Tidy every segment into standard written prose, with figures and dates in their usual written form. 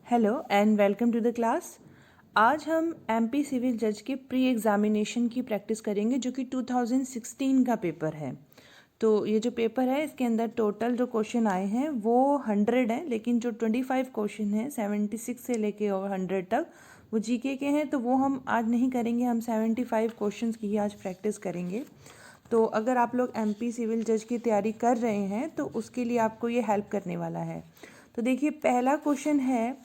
Hello and welcome to the class. आज हम MP civil जज के प्री एग्जामिनेशन की प्रैक्टिस करेंगे जो कि 2016 का पेपर है। तो ये जो पेपर है इसके अंदर टोटल जो क्वेश्चन आए हैं वो 100 है, लेकिन जो 25 क्वेश्चन हैं 76 से लेके और 100 तक वो जीके के हैं, तो वो हम आज नहीं करेंगे। हम 75 क्वेश्चंस की ही आज प्रैक्टिस करेंगे। तो अगर आप लोग एमपी सिविल जज की तैयारी कर रहे हैं तो उसके लिए आपको ये हेल्प करने वाला है। तो देखिए, पहला क्वेश्चन है,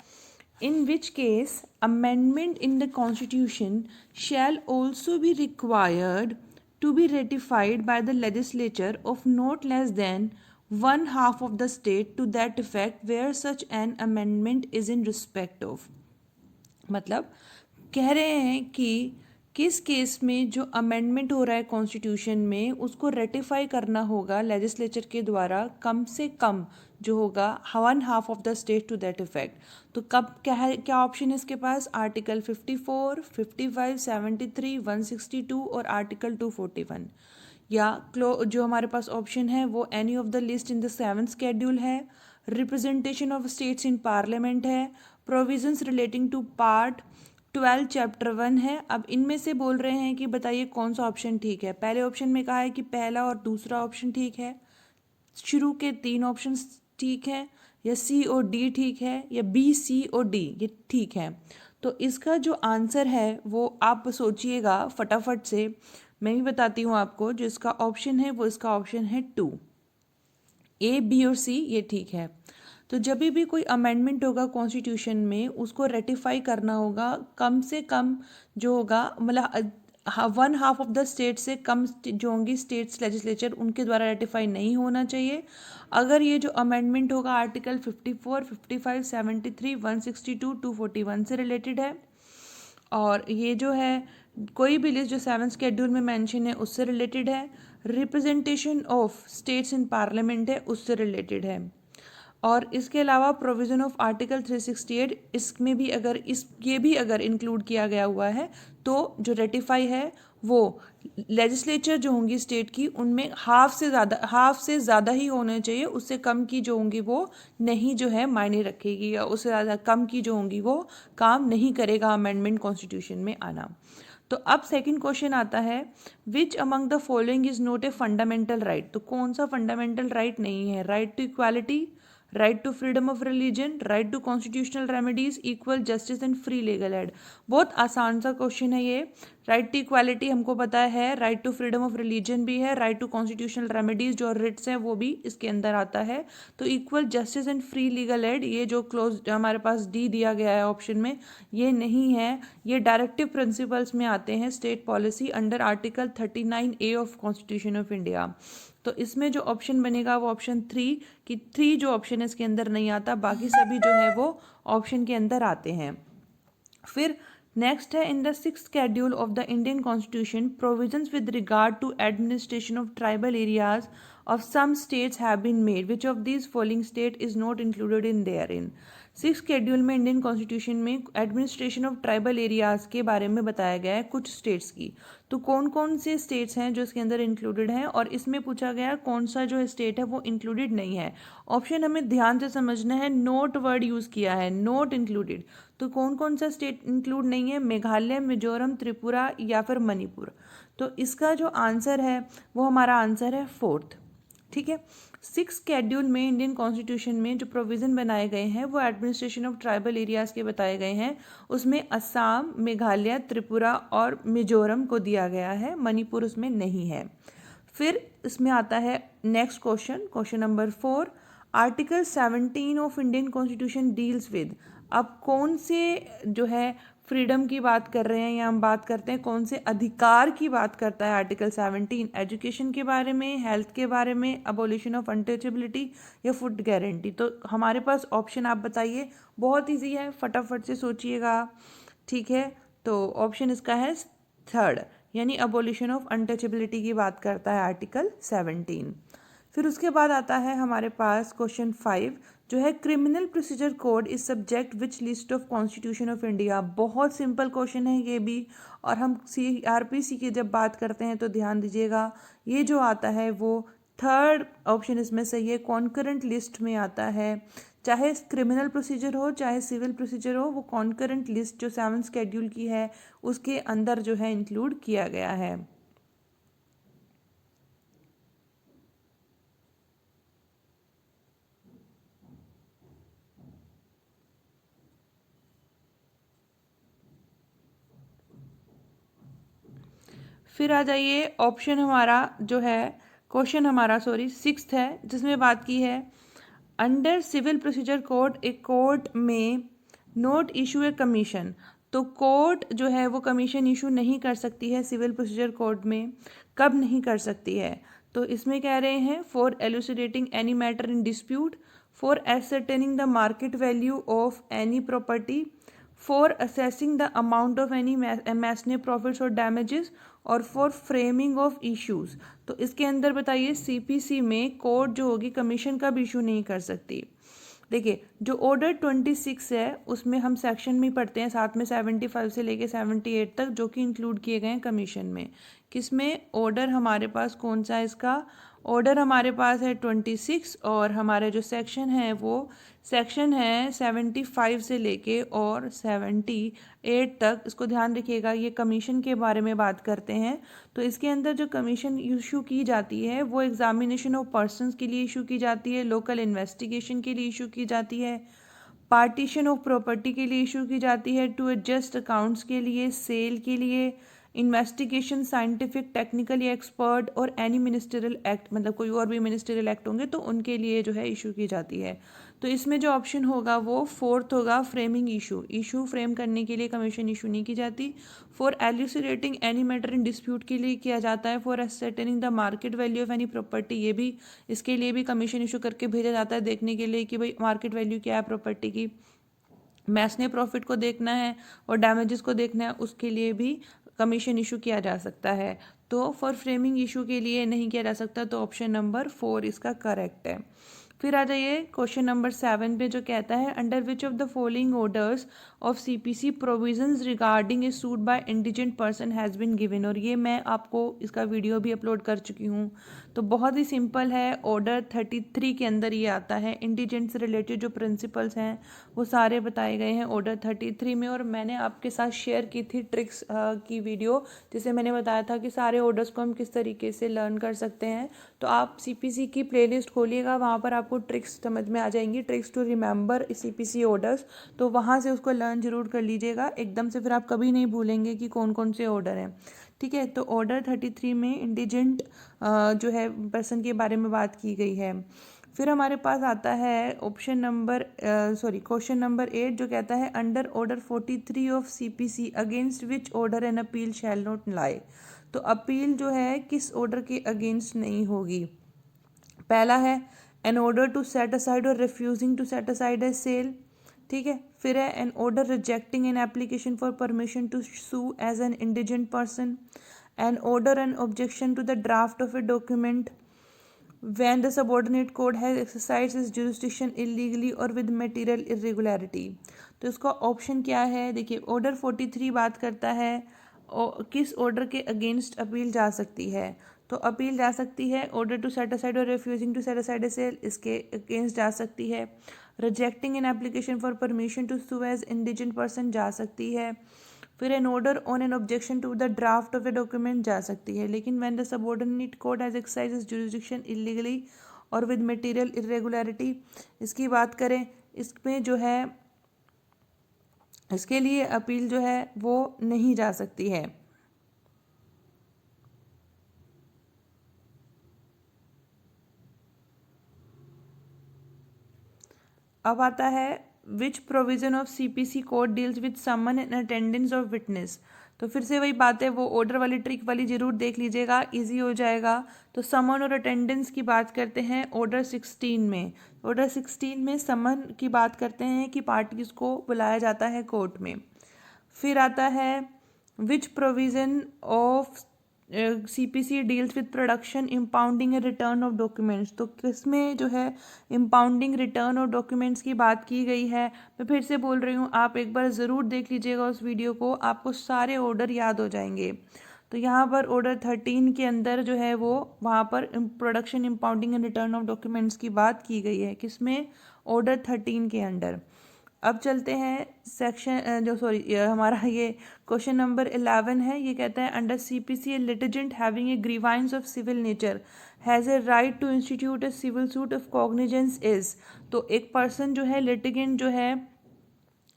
in which case amendment in the constitution shall also be required to be ratified by the legislature of not less than one half of the state to that effect where such an amendment is in respect of। मतलब कह रहे हैं कि किस case में जो amendment हो रहा है कॉन्स्टिट्यूशन में उसको रेटिफाई करना होगा लेजिस्लेचर के द्वारा, कम से कम जो होगा 1/2 of the state to that effect. तो कब क्या है, क्या ऑप्शन है इसके पास? आर्टिकल 54, 55, 73, 162 और आर्टिकल 241। या जो हमारे पास ऑप्शन है वो any of the list in the 7th schedule है, representation of states in parliament है, provisions relating to part 12 chapter 1 है। अब इनमें से बोल रहे हैं कि बताइए कौन सा ऑप्शन ठीक है। पहले ऑप्शन में कहा है कि पहला और दूसरा ऑप्शन ठीक है, शुरू के 3 ऑप्शन ठीक है, या सी और डी ठीक है, या बी, सी और डी ये ठीक है। तो इसका जो आंसर है वो आप सोचिएगा फटाफट से, मैं भी बताती हूँ आपको। जो इसका ऑप्शन है वो इसका ऑप्शन है 2, ए, बी और सी ये ठीक है। तो जब भी कोई अमेंडमेंट होगा कॉन्स्टिट्यूशन में उसको रेटिफाई करना होगा, कम से कम जो होगा मतलब 1/2 ऑफ द स्टेट से कम जो होंगी स्टेट्स लेजिस्लेचर उनके द्वारा रेटिफाई नहीं होना चाहिए। अगर ये जो अमेंडमेंट होगा आर्टिकल 54, 55, 73, 162, 241 से रिलेटेड है, और ये जो है कोई भी लिस्ट जो 7th शेड्यूल में मेंशन है उससे रिलेटेड है, representation of states in parliament है उससे रिलेटेड है, और इसके अलावा प्रोविज़न ऑफ आर्टिकल 368 इसमें भी अगर ये भी अगर इंक्लूड किया गया हुआ है तो जो रेटिफाई है वो लेजिस्लेचर जो होंगी स्टेट की उनमें हाफ से ज़्यादा ही होने चाहिए, उससे कम की जो होंगी वो नहीं जो है मायने रखेगी, या उससे ज़्यादा कम की जो होंगी वो काम नहीं करेगा अमेंडमेंट कॉन्स्टिट्यूशन में आना। तो अब सेकंड क्वेश्चन आता है, which among the following is not a fundamental right. तो कौन सा फंडामेंटल राइट नहीं है? Right to equality, right to freedom of religion, right to constitutional remedies, equal justice and free legal aid. बहुत आसान सा क्वेश्चन है ये। राइट टू इक्वालिटी हमको पता है, right to freedom of religion भी है, राइट टू कॉन्स्टिट्यूशनल रेमेडीज जो रिट्स हैं वो भी इसके अंदर आता है। तो equal justice and free legal aid ये जो क्लोज हमारे पास डी दिया गया है ऑप्शन में ये नहीं है। ये डायरेक्टिव प्रिंसिपल्स में आते हैं, state policy under article 39A of constitution of India. तो इसमें जो ऑप्शन बनेगा वो ऑप्शन 3 कि 3 जो ऑप्शन है इसके अंदर नहीं आता, बाकी सभी जो है वो ऑप्शन के अंदर आते हैं। फिर नेक्स्ट है, in the 6th schedule of the Indian constitution provisions with regard to administration of tribal areas of some states have been made, which of these following state is not included in therein. 6th schedule में Indian constitution में administration of tribal areas के बारे में बताया गया है कुछ states की। तो कौन कौन से स्टेट्स हैं जो इसके अंदर इंक्लूडेड हैं, और इसमें पूछा गया कौन सा जो स्टेट है वो इंक्लूडेड नहीं है। ऑप्शन हमें ध्यान से समझना है, नोट वर्ड यूज़ किया है, नोट इंक्लूडेड। तो कौन कौन सा स्टेट इंक्लूड नहीं है? मेघालय, मिजोरम, त्रिपुरा या फिर मणिपुर। तो इसका जो आंसर है वो हमारा आंसर है 4th। ठीक है। 6th शेड्यूल में इंडियन कॉन्स्टिट्यूशन में जो प्रोविज़न बनाए गए हैं वो एडमिनिस्ट्रेशन ऑफ ट्राइबल एरियाज़ के बताए गए हैं। उसमें असम, मेघालय, त्रिपुरा और मिजोरम को दिया गया है, मणिपुर उसमें नहीं है। फिर इसमें आता है next question, question number 4, article 17 of Indian constitution deals with. अब कौन से जो है फ्रीडम की बात कर रहे हैं या हम बात करते हैं कौन से अधिकार की बात करता है आर्टिकल 17? एजुकेशन के बारे में, हेल्थ के बारे में, अबोलिशन ऑफ अनटचेबिलिटी या फूड गारंटी। तो हमारे पास ऑप्शन आप बताइए, बहुत इजी है, फटाफट से सोचिएगा। ठीक है, तो ऑप्शन इसका है 3rd, यानी अबोलिशन ऑफ अनटचेबिलिटी की बात करता है आर्टिकल 17। फिर उसके बाद आता है हमारे पास क्वेश्चन 5 जो है, criminal procedure code is subject which list of constitution of India. बहुत सिंपल क्वेश्चन है ये भी, और हम CRPC की जब बात करते हैं तो ध्यान दीजिएगा, ये जो आता है वो 3rd ऑप्शन इसमें सही है, कॉन्करेंट लिस्ट में आता है। चाहे क्रिमिनल प्रोसीजर हो चाहे सिविल प्रोसीजर हो, वो कॉन्करेंट लिस्ट जो 7 शेड्यूल की है उसके अंदर जो है इंक्लूड किया गया है। फिर आ जाइए ऑप्शन हमारा जो है, क्वेश्चन हमारा सॉरी 6th है, जिसमें बात की है under civil procedure code a court में नोट इशू ए कमीशन। तो कोर्ट जो है वो कमीशन इशू नहीं कर सकती है सिविल प्रोसीजर कोड में। कब नहीं कर सकती है? तो इसमें कह रहे हैं for elucidating any matter in dispute, for ascertaining the market value of any property, for assessing the amount of any mesne profits और डैमेजेस, और फॉर फ्रेमिंग ऑफ इश्यूज। तो इसके अंदर बताइए सीपीसी में कोर्ट जो होगी कमीशन का भी इशू नहीं कर सकती। देखिए जो ऑर्डर 26 है उसमें हम सेक्शन में पढ़ते हैं, साथ में 75 से लेके 78 तक जो कि इंक्लूड किए गए हैं कमीशन में। किसमें? ऑर्डर हमारे पास कौन सा है इसका? ऑर्डर हमारे पास है 26, और हमारे जो सेक्शन है वो सेक्शन है 75 से लेके और 78 तक। इसको ध्यान रखिएगा, ये कमीशन के बारे में बात करते हैं। तो इसके अंदर जो कमीशन इशू की जाती है वो एग्जामिनेशन ऑफ पर्सनस के लिए इशू की जाती है, लोकल इन्वेस्टिगेशन के लिए इशू की जाती है, पार्टीशन ऑफ प्रॉपर्टी के लिए इशू की जाती है, टू एडजस्ट अकाउंट्स के लिए, सेल के लिए, इन्वेस्टिगेशन साइंटिफिक टेक्निकल या एक्सपर्ट, और एनी मिनिस्ट्रियल एक्ट, मतलब कोई और भी मिनिस्ट्रियल एक्ट होंगे तो उनके लिए जो है इशू की जाती है। तो इसमें जो ऑप्शन होगा वो 4th होगा, फ्रेमिंग इशू। इशू फ्रेम करने के लिए कमीशन इशू नहीं की जाती। For elucidating any matter in dispute के लिए किया जाता है। For ascertaining the market value of any property, ये भी इसके लिए भी कमीशन इशू करके भेजा जाता है देखने के लिए कि भाई मार्केट वैल्यू क्या है प्रॉपर्टी की। मैसने प्रॉफिट को देखना है और डैमेजेस को देखना है, उसके लिए भी कमीशन इशू किया जा सकता है। तो फॉर फ्रेमिंग इशू के लिए नहीं किया जा सकता, तो ऑप्शन नंबर 4 इसका करेक्ट है। फिर आ जाइए क्वेश्चन नंबर 7 पे, जो कहता है under which of the following orders of CPC provisions regarding a suit by indigent person has been given. और ये मैं आपको इसका वीडियो भी अपलोड कर चुकी हूँ। तो बहुत ही सिंपल है, ऑर्डर 33 के अंदर ये आता है। इंडिजेंट से रिलेटेड जो प्रिंसिपल्स हैं वो सारे बताए गए हैं ऑर्डर 33 में। और मैंने आपके साथ शेयर की थी ट्रिक्स की वीडियो, जिसे मैंने बताया था कि सारे ऑर्डर्स को हम किस तरीके से लर्न कर सकते हैं। तो आप सीपीसी की प्लेलिस्ट खोलिएगा, वहाँ पर आपको ट्रिक्स समझ में आ जाएंगी, tricks to remember CPC orders. तो वहाँ से उसको लर्न जरूर कर लीजिएगा, एकदम से फिर आप कभी नहीं भूलेंगे कि कौन कौन से ऑर्डर हैं। ठीक है, तो ऑर्डर 33 में इंडिजेंट जो है पर्सन के बारे में बात की गई है। फिर हमारे पास आता है ऑप्शन नंबर क्वेश्चन नंबर 8, जो कहता है under order 43 of CPC against which order an appeal shall not lie. तो अपील जो है किस ऑर्डर के अगेंस्ट नहीं होगी? पहला है an order to set aside और refusing to set aside a sale. ठीक है, फिर है an order rejecting an application for permission to sue as an indigent person, an order on objection to the draft of a document when the subordinate court has exercised its jurisdiction illegally or with material irregularity। तो इसका option क्या है? देखिए order 43 बात करता है किस order के अगेंस्ट अपील जा सकती है। तो अपील जा सकती है ऑर्डर टू सेट असाइड और refusing to set aside a sale, इसके अगेंस्ट जा सकती है। Rejecting an application for permission to sue as indigent person जा सकती है। फिर an order on an objection to the draft of a document जा सकती है। लेकिन when the subordinate court has exercised its jurisdiction illegally और विद मटेरियल इरेगुलरिटी, इसकी बात करें, इसमें जो है इसके लिए अपील जो है वो नहीं जा सकती है। अब आता है which provision of CPC code deals with someone in attendance of witness. तो फिर से वही बात है, वो ऑर्डर वाली ट्रिक वाली जरूर देख लीजिएगा, इजी हो जाएगा। तो समन और अटेंडेंस की बात करते हैं ऑर्डर 16 में। ऑर्डर 16 में समन की बात करते हैं कि पार्टीज को बुलाया जाता है कोर्ट में। फिर आता है which provision of CPC deals with production impounding and return of documents. तो किसमें जो है इम्पाउंडिंग रिटर्न ऑफ डॉक्यूमेंट्स की बात की गई है। मैं फिर से बोल रही हूँ, आप एक बार ज़रूर देख लीजिएगा उस वीडियो को, आपको सारे ऑर्डर याद हो जाएंगे। तो यहाँ पर ऑर्डर 13 के अंदर जो है वो वहाँ पर production impounding and return of documents की बात की गई है। किसमें? ऑर्डर 13 के अंडर। अब चलते हैं सेक्शन हमारा ये क्वेश्चन नंबर 11 है। ये कहता है under CPC a litigant having a grievance of civil nature has a right to institute a civil suit of cognizance is. तो एक पर्सन जो है लिटिगेंट जो है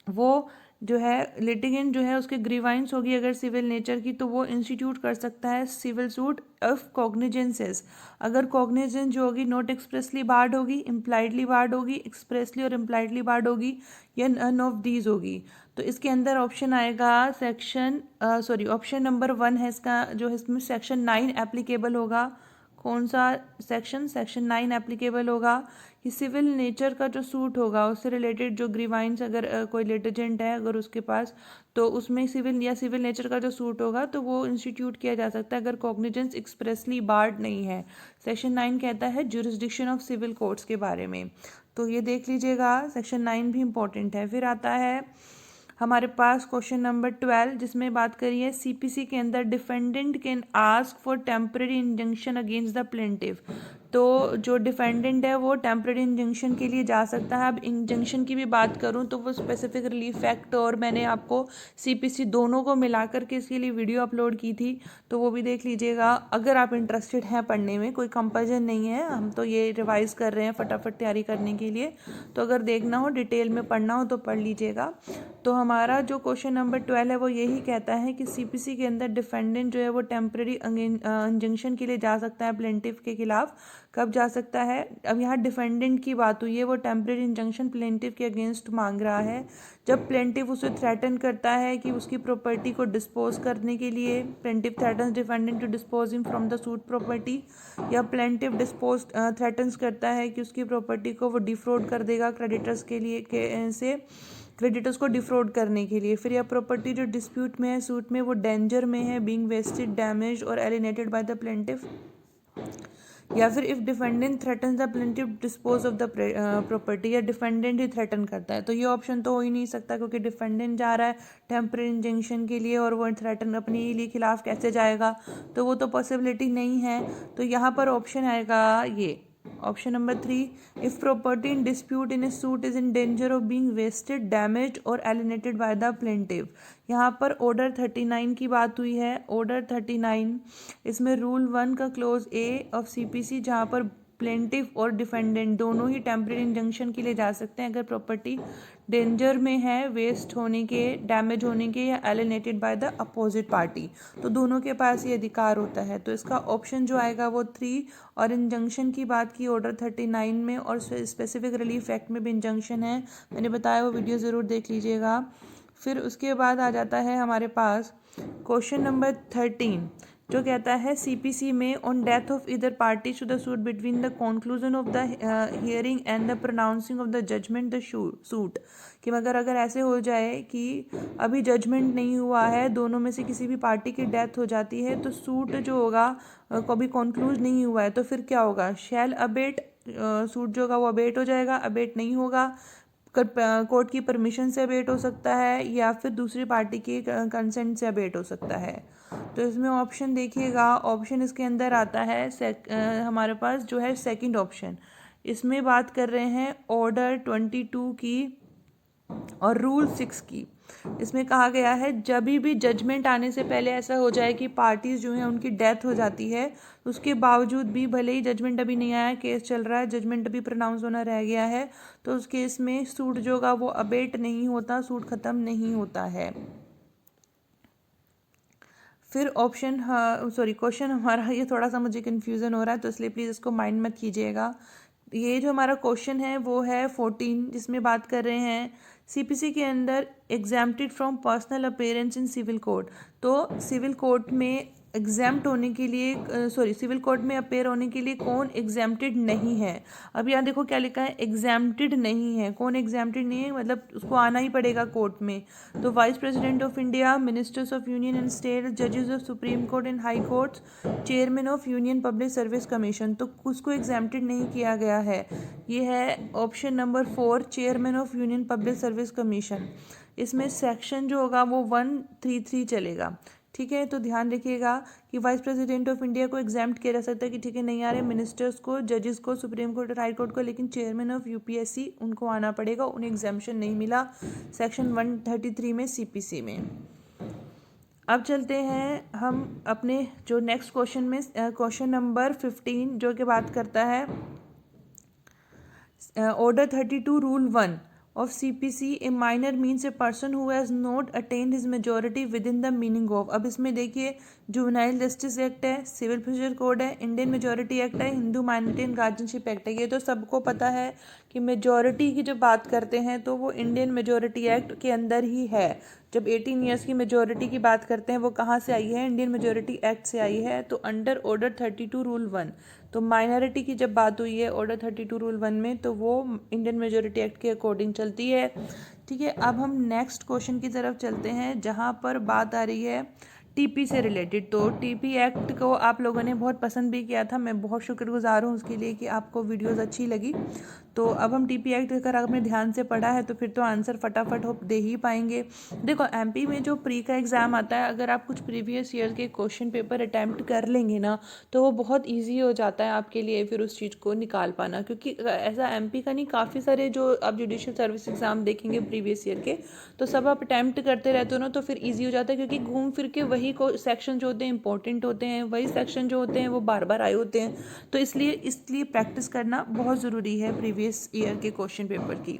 वो जो है लिटिगेंट जो है उसके ग्रीवाइंस होगी अगर सिविल नेचर की, तो वो इंस्टीट्यूट कर सकता है सिविल सूट ऑफ कॉग्निजेंसेस। अगर कॉग्निजेंस जो होगी नॉट एक्सप्रेसली बार्ड होगी, इम्प्लाइडली बार्ड होगी, एक्सप्रेसली और इम्प्लाइडली बार्ड होगी, या नन ऑफ दीज होगी। तो इसके अंदर ऑप्शन आएगा ऑप्शन नंबर 1 है इसका, जो है इसमें सेक्शन 9 एप्लीकेबल होगा। कौन सा सेक्शन? सेक्शन 9 एप्लीकेबल होगा कि सिविल नेचर का जो सूट होगा उससे रिलेटेड जो ग्रीवाइंस अगर कोई लिटिजेंट है अगर उसके पास, तो उसमें सिविल नेचर का जो सूट होगा तो वो इंस्टीट्यूट किया जा सकता है अगर कॉग्निजेंस एक्सप्रेसली बार्ड नहीं है। सेक्शन 9 कहता है ज्यूरिसडिक्शन ऑफ सिविल कोर्ट्स के बारे में, तो ये देख लीजिएगा, सेक्शन 9 भी इम्पोर्टेंट है। फिर आता है हमारे पास क्वेश्चन नंबर 12 जिसमें बात करिए सीपीसी के अंदर defendant can ask for temporary injunction against the plaintiff. तो जो डिफेंडेंट है वो टेम्पररी इंजंक्शन के लिए जा सकता है। अब इंजंक्शन की भी बात करूं तो वो स्पेसिफिक रिलीफ एक्ट और मैंने आपको सीपीसी दोनों को मिला करके इसके लिए वीडियो अपलोड की थी, तो वो भी देख लीजिएगा अगर आप इंटरेस्टेड हैं पढ़ने में। कोई कंपल्जन नहीं है, हम तो ये रिवाइज कर रहे हैं फटाफट तैयारी करने के लिए, तो अगर देखना हो डिटेल में पढ़ना हो तो पढ़ लीजिएगा। तो हमारा जो क्वेश्चन नंबर 12 है वो यही कहता है कि सीपीसी के अंदर डिफेंडेंट जो है वो टेम्पररी इंजंक्शन के लिए जा सकता है प्लेंटिफ के खिलाफ। कब जा सकता है? अब यहाँ डिफेंडेंट की बात हुई है, वो टेम्पररी इंजंक्शन प्लेंटिफ के अगेंस्ट मांग रहा है। जब प्लेंटिफ उसे थ्रेटन करता है कि उसकी प्रॉपर्टी को डिस्पोज करने के लिए, plaintiff threatens defendant to dispose him from the suit property, या प्लेंटिफ डिस्पोज थ्रेटन्स करता है कि उसकी प्रॉपर्टी को वो डिफ्रॉड कर देगा क्रेडिटर्स के लिए से क्रेडिटर्स को डिफ्रॉड करने के लिए। फिर यह प्रॉपर्टी जो डिस्प्यूट में है, सूट में, वो डेंजर में है, बीइंग वेस्टेड, डैमेज और एलिनेटेड बाय द प्लेंटिफ, या फिर if defendant threaten the plaintiff dispose of the property, या डिफेंडेंट ही थ्रेटन करता है। तो ये ऑप्शन तो हो ही नहीं सकता क्योंकि डिफेंडेंट जा रहा है टेम्पररी इंजंक्शन के लिए और वो थ्रेटन अपने लिए खिलाफ कैसे जाएगा, तो वो तो पॉसिबिलिटी नहीं है। तो यहाँ पर ऑप्शन आएगा ये option number 3, if property in dispute in a suit is in danger of being wasted, damaged और एलिनेटेड बाय द प्लेंटिव। यहाँ पर ऑर्डर 39 की बात हुई है। ऑर्डर 39 इसमें रूल 1 का क्लोज ए ऑफ सीपीसी, जहाँ पर प्लेंटिफ और डिफेंडेंट दोनों ही टेम्पररी इंजंक्शन के लिए जा सकते हैं अगर प्रॉपर्टी डेंजर में है, वेस्ट होने के, डैमेज होने के, या alienated by the opposite party, तो दोनों के पास ये अधिकार होता है। तो इसका ऑप्शन जो आएगा वो 3। और इंजंक्शन की बात की ऑर्डर 39 में, और स्पेसिफिक रिलीफ एक्ट में भी इंजंक्शन है, मैंने बताया, वो वीडियो ज़रूर देख लीजिएगा। फिर उसके बाद आ जाता है हमारे पास क्वेश्चन नंबर 13 जो कहता है सीपीसी में on death of either party to the suit between the conclusion of the hearing and the pronouncing of the judgment the suit, कि मगर अगर ऐसे हो जाए कि अभी जजमेंट नहीं हुआ है, दोनों में से किसी भी पार्टी की डेथ हो जाती है, तो सूट जो होगा कभी कंक्लूज नहीं हुआ है, तो फिर क्या होगा? शैल अबेट, सूट जो होगा वो अबेट हो जाएगा। अबेट नहीं होगा, कोर्ट की परमिशन से अबेट हो सकता है, या फिर दूसरी पार्टी के कंसेंट से अबेट हो सकता है। तो इसमें ऑप्शन देखिएगा, ऑप्शन इसके अंदर आता है हमारे पास जो है सेकंड ऑप्शन। इसमें बात कर रहे हैं ऑर्डर 22 की और रूल 6 की। इसमें कहा गया है जब भी जजमेंट आने से पहले ऐसा हो जाए कि पार्टीज जो हैं उनकी डेथ हो जाती है, उसके बावजूद भी भले ही जजमेंट अभी नहीं आया, केस चल रहा है, जजमेंट अभी प्रोनाउंस होना रह गया है, तो उस केस में सूट जो होगा वो अबेट नहीं होता, सूट खत्म नहीं होता है। फिर ऑप्शन क्वेश्चन हमारा ये थोड़ा सा मुझे कन्फ्यूज़न हो रहा है, तो इसलिए प्लीज़ इसको माइंड मत कीजिएगा। ये जो हमारा क्वेश्चन है वो है 14, जिसमें बात कर रहे हैं सीपीसी के अंदर exempted from personal appearance in civil court. तो सिविल कोर्ट में एग्जाम्प्ट होने के लिए सिविल कोर्ट में अपेयर होने के लिए कौन एग्जाम्प्टेड नहीं है? अब यहाँ देखो क्या लिखा है, एग्जाम्प्टेड नहीं है। कौन एग्जाम्प्टेड नहीं है? मतलब उसको आना ही पड़ेगा कोर्ट में। तो vice president of India, ministers of union and state, जजेस of supreme court and high courts, chairman of union public service commission, तो उसको एग्जाम्प्टेड नहीं किया गया है। ये है option number 4, chairman of union public service commission. इसमें सेक्शन जो होगा वो 133 चलेगा। ठीक है, तो ध्यान रखिएगा कि वाइस प्रेसिडेंट ऑफ इंडिया को एग्जाम्प्ट किया जा सकता है कि ठीक है नहीं आ रहे, मिनिस्टर्स को, जजेस को, सुप्रीम कोर्ट और हाई कोर्ट को, लेकिन चेयरमैन ऑफ यूपीएससी उनको आना पड़ेगा, उन्हें एग्जाम्पशन नहीं मिला सेक्शन 133 में सीपीसी में। अब चलते हैं हम अपने जो नेक्स्ट क्वेश्चन में, क्वेश्चन नंबर 15 जो कि बात करता है Order 32 Rule 1 of CPC, a minor means a person who has not attained his majority within the meaning of। अब इसमें देखिए जुवेनाइल जस्टिस एक्ट है, सिविल प्रोसीजर कोड है, इंडियन मेजोरिटी एक्ट है, Hindu minority and guardianship act है। ये तो सबको पता है कि मेजोरिटी की जब बात करते हैं तो वो इंडियन मेजोरिटी एक्ट के अंदर ही है। जब 18 ईयर्स की मेजोरिटी की बात करते हैं वो कहाँ से आई है, इंडियन मेजोरिटी एक्ट से आई है। तो अंडर ऑर्डर 32 रूल 1, तो माइनॉरिटी की जब बात हुई है ऑर्डर 32 रूल 1 में, तो वो इंडियन मेजोरिटी एक्ट के अकॉर्डिंग चलती है। ठीक है, अब हम नेक्स्ट क्वेश्चन की तरफ चलते हैं जहाँ पर बात आ रही है टीपी से रिलेटेड। तो टीपी एक्ट को आप लोगों ने बहुत पसंद भी किया था, मैं बहुत शुक्रगुजार हूँ उसके लिए कि आपको वीडियोस अच्छी लगी। तो अब हम टीपी एक्ट अगर आपने ध्यान से पढ़ा है तो फिर तो आंसर फटाफट हो दे ही पाएंगे। देखो एमपी में जो प्री का एग्ज़ाम आता है, अगर आप कुछ प्रीवियस ईयर के क्वेश्चन पेपर अटैम्प्ट कर लेंगे ना तो वो बहुत ईजी हो जाता है आपके लिए फिर उस चीज़ को निकाल पाना। क्योंकि ऐसा एमपी का नहीं, काफ़ी सारे जो आप जुडिशियल सर्विस एग्ज़ाम देखेंगे प्रीवियस ईयर के, तो सब आप अटैम्प्ट करते रहते हो ना तो फिर ईजी हो जाता है। क्योंकि घूम फिर के वही सेक्शन जो होते हैं इंपॉर्टेंट होते हैं, वही सेक्शन जो होते हैं वो बार बार आए होते हैं। तो इसलिए प्रैक्टिस करना बहुत ज़रूरी है प्रीवियस ईयर के क्वेश्चन पेपर की।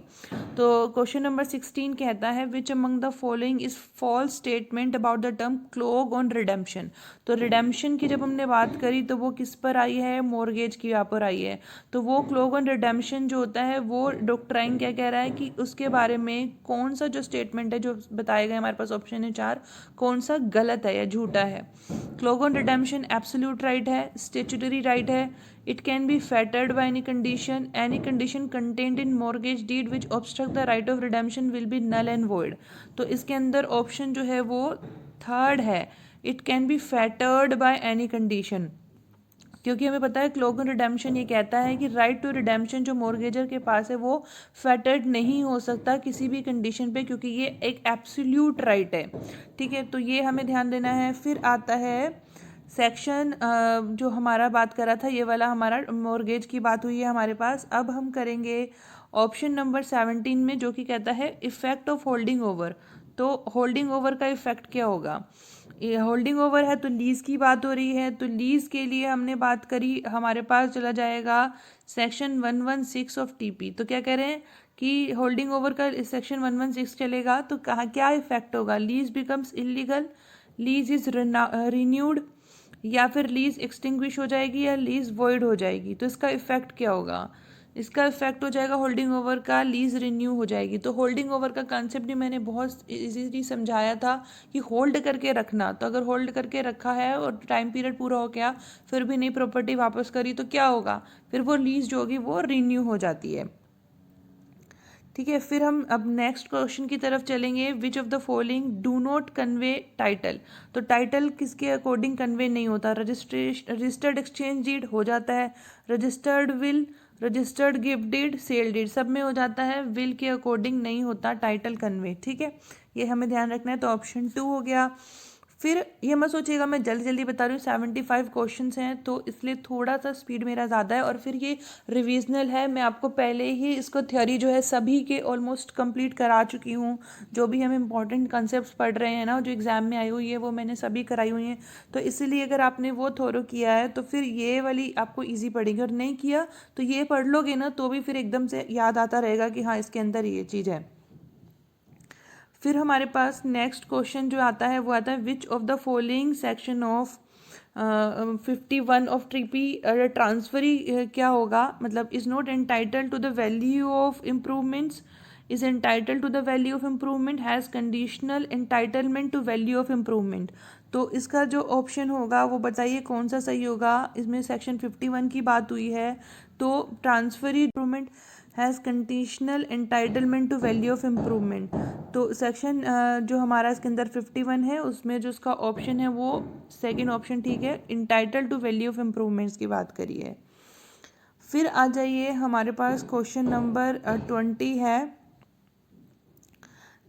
तो क्वेश्चन नंबर 16 कहता है which among the following is false statement about the term clog on redemption. तो रिडेम्पशन की जब हमने बात करी तो वो किस पर आई है, मॉर्गेज की यहाँ पर आई है। तो वो क्लोग ऑन रिडेम्पशन जो होता है वो डॉक्ट्राइन क्या कह रहा है कि उसके बारे में कौन सा जो स्टेटमेंट है जो बताए गए, हमारे पास ऑप्शन है 4, कौन सा गलत है या झूठा है। क्लोग ऑन रिडेम्पशन एब्सोल्यूट राइट है, स्टैट्यूटरी राइट है, it can be fettered by any condition contained in mortgage deed which obstruct the right of redemption will be null and void। तो इसके अंदर ऑप्शन जो है वो थर्ड है, it can be fettered by any condition। क्योंकि हमें पता है क्लोग ऑन रिडेम्पशन ये कहता है कि राइट टू रिडेम्पशन जो मॉर्गेजर के पास है वो फेटर्ड नहीं हो सकता किसी भी कंडीशन पे, क्योंकि ये एक एब्सोल्यूट राइट है। ठीक है, तो ये हमें ध्यान देना है। फिर आता है सेक्शन जो हमारा बात कर रहा था, ये वाला हमारा मॉर्गेज की बात हुई है हमारे पास। अब हम करेंगे ऑप्शन नंबर 17 में जो कि कहता है इफेक्ट ऑफ होल्डिंग ओवर। तो होल्डिंग ओवर का इफेक्ट क्या होगा, ये होल्डिंग ओवर है तो लीज की बात हो रही है। तो लीज के लिए हमने बात करी, हमारे पास चला जाएगा सेक्शन 116 ऑफ टीपी। तो क्या कह रहे हैं कि होल्डिंग ओवर का सेक्शन 116 चलेगा तो कहाँ क्या इफेक्ट होगा, lease becomes illegal, lease is renewed, या फिर लीज एक्सटिंग्विश हो जाएगी, या लीज वॉइड हो जाएगी। तो इसका इफेक्ट क्या होगा, इसका इफेक्ट हो जाएगा होल्डिंग ओवर का, लीज रिन्यू हो जाएगी। तो होल्डिंग ओवर का कंसेप्ट भी मैंने बहुत इजीली समझाया था कि होल्ड करके रखना। तो अगर होल्ड करके रखा है और टाइम पीरियड पूरा हो गया फिर भी नई प्रॉपर्टी वापस करी तो क्या होगा, फिर वो लीज जो होगी वो रिन्यू हो जाती है। ठीक है, फिर हम अब नेक्स्ट क्वेश्चन की तरफ चलेंगे। Which of the following do not convey title. तो टाइटल किसके अकॉर्डिंग कन्वे नहीं होता, रजिस्टर्ड एक्सचेंज डीड हो जाता है, registered will, registered gift deed, sale deed, सब में हो जाता है, विल के अकॉर्डिंग नहीं होता टाइटल कन्वे। ठीक है, ये हमें ध्यान रखना है। तो ऑप्शन 2 हो गया। फिर ये मत सोचिएगा मैं जल्दी जल्दी बता रही हूँ, 75 क्वेश्चंस हैं तो इसलिए थोड़ा सा स्पीड मेरा ज़्यादा है। और फिर ये रिविजनल है, मैं आपको पहले ही इसको थ्योरी जो है सभी के ऑलमोस्ट कंप्लीट करा चुकी हूँ। जो भी हम इंपॉर्टेंट कंसेप्ट पढ़ रहे हैं ना जो एग्ज़ाम में आई हुई है वो मैंने सभी कराई हुई हैं। तो इसीलिए अगर आपने वो थोरो किया है तो फिर ये वाली आपको ईजी पड़ेगी, और नहीं किया तो ये पढ़ लोगे ना तो भी फिर एकदम से याद आता रहेगा कि हाँ इसके अंदर ये चीज़ है। फिर हमारे पास नेक्स्ट क्वेश्चन जो आता है वो आता है which of the following section of 51 of TP transferee क्या होगा, मतलब is not entitle to the value of improvements, is entitle to the value of improvement, has conditional entitlement to value of improvement. तो इसका जो option होगा वो बताइए कौन सा सही होगा। इसमें सेक्शन 51 की बात हुई है तो transferee improvement has conditional entitlement to value of improvement. तो सेक्शन जो हमारा इसके अंदर 51 है उसमें जो उसका ऑप्शन है वो सेकंड ऑप्शन ठीक है, entitle to value of improvements की बात करी है। फिर आ जाइए हमारे पास क्वेश्चन नंबर 20 है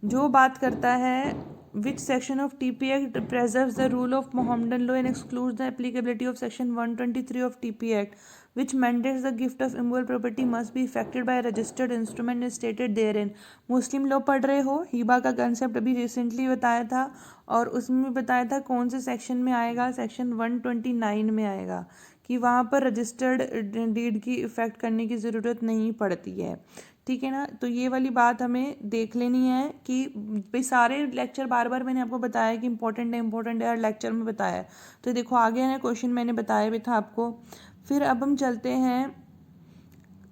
जो बात करता है which section of TP Act preserves the rule of Mohammedan law and excludes the applicability of section 123 of TP Act, which mandates the gift of immovable property must be effected by a registered instrument as stated therein. Muslim law पढ़ रहे हो, हिबा का concept अभी recently बताया था और उसमें बताया था कौन से सेक्शन में आएगा, सेक्शन 129 में आएगा कि वहाँ पर रजिस्टर्ड डीड की इफ़ेक्ट करने की ज़रूरत नहीं पड़ती है। ठीक है ना, तो ये वाली बात हमें देख लेनी है कि भाई सारे लेक्चर बार बार मैंने आपको बताया कि इंपॉर्टेंट है हर लेक्चर में बताया है। तो देखो आगे है क्वेश्चन मैंने बताया भी था आपको। फिर अब हम चलते हैं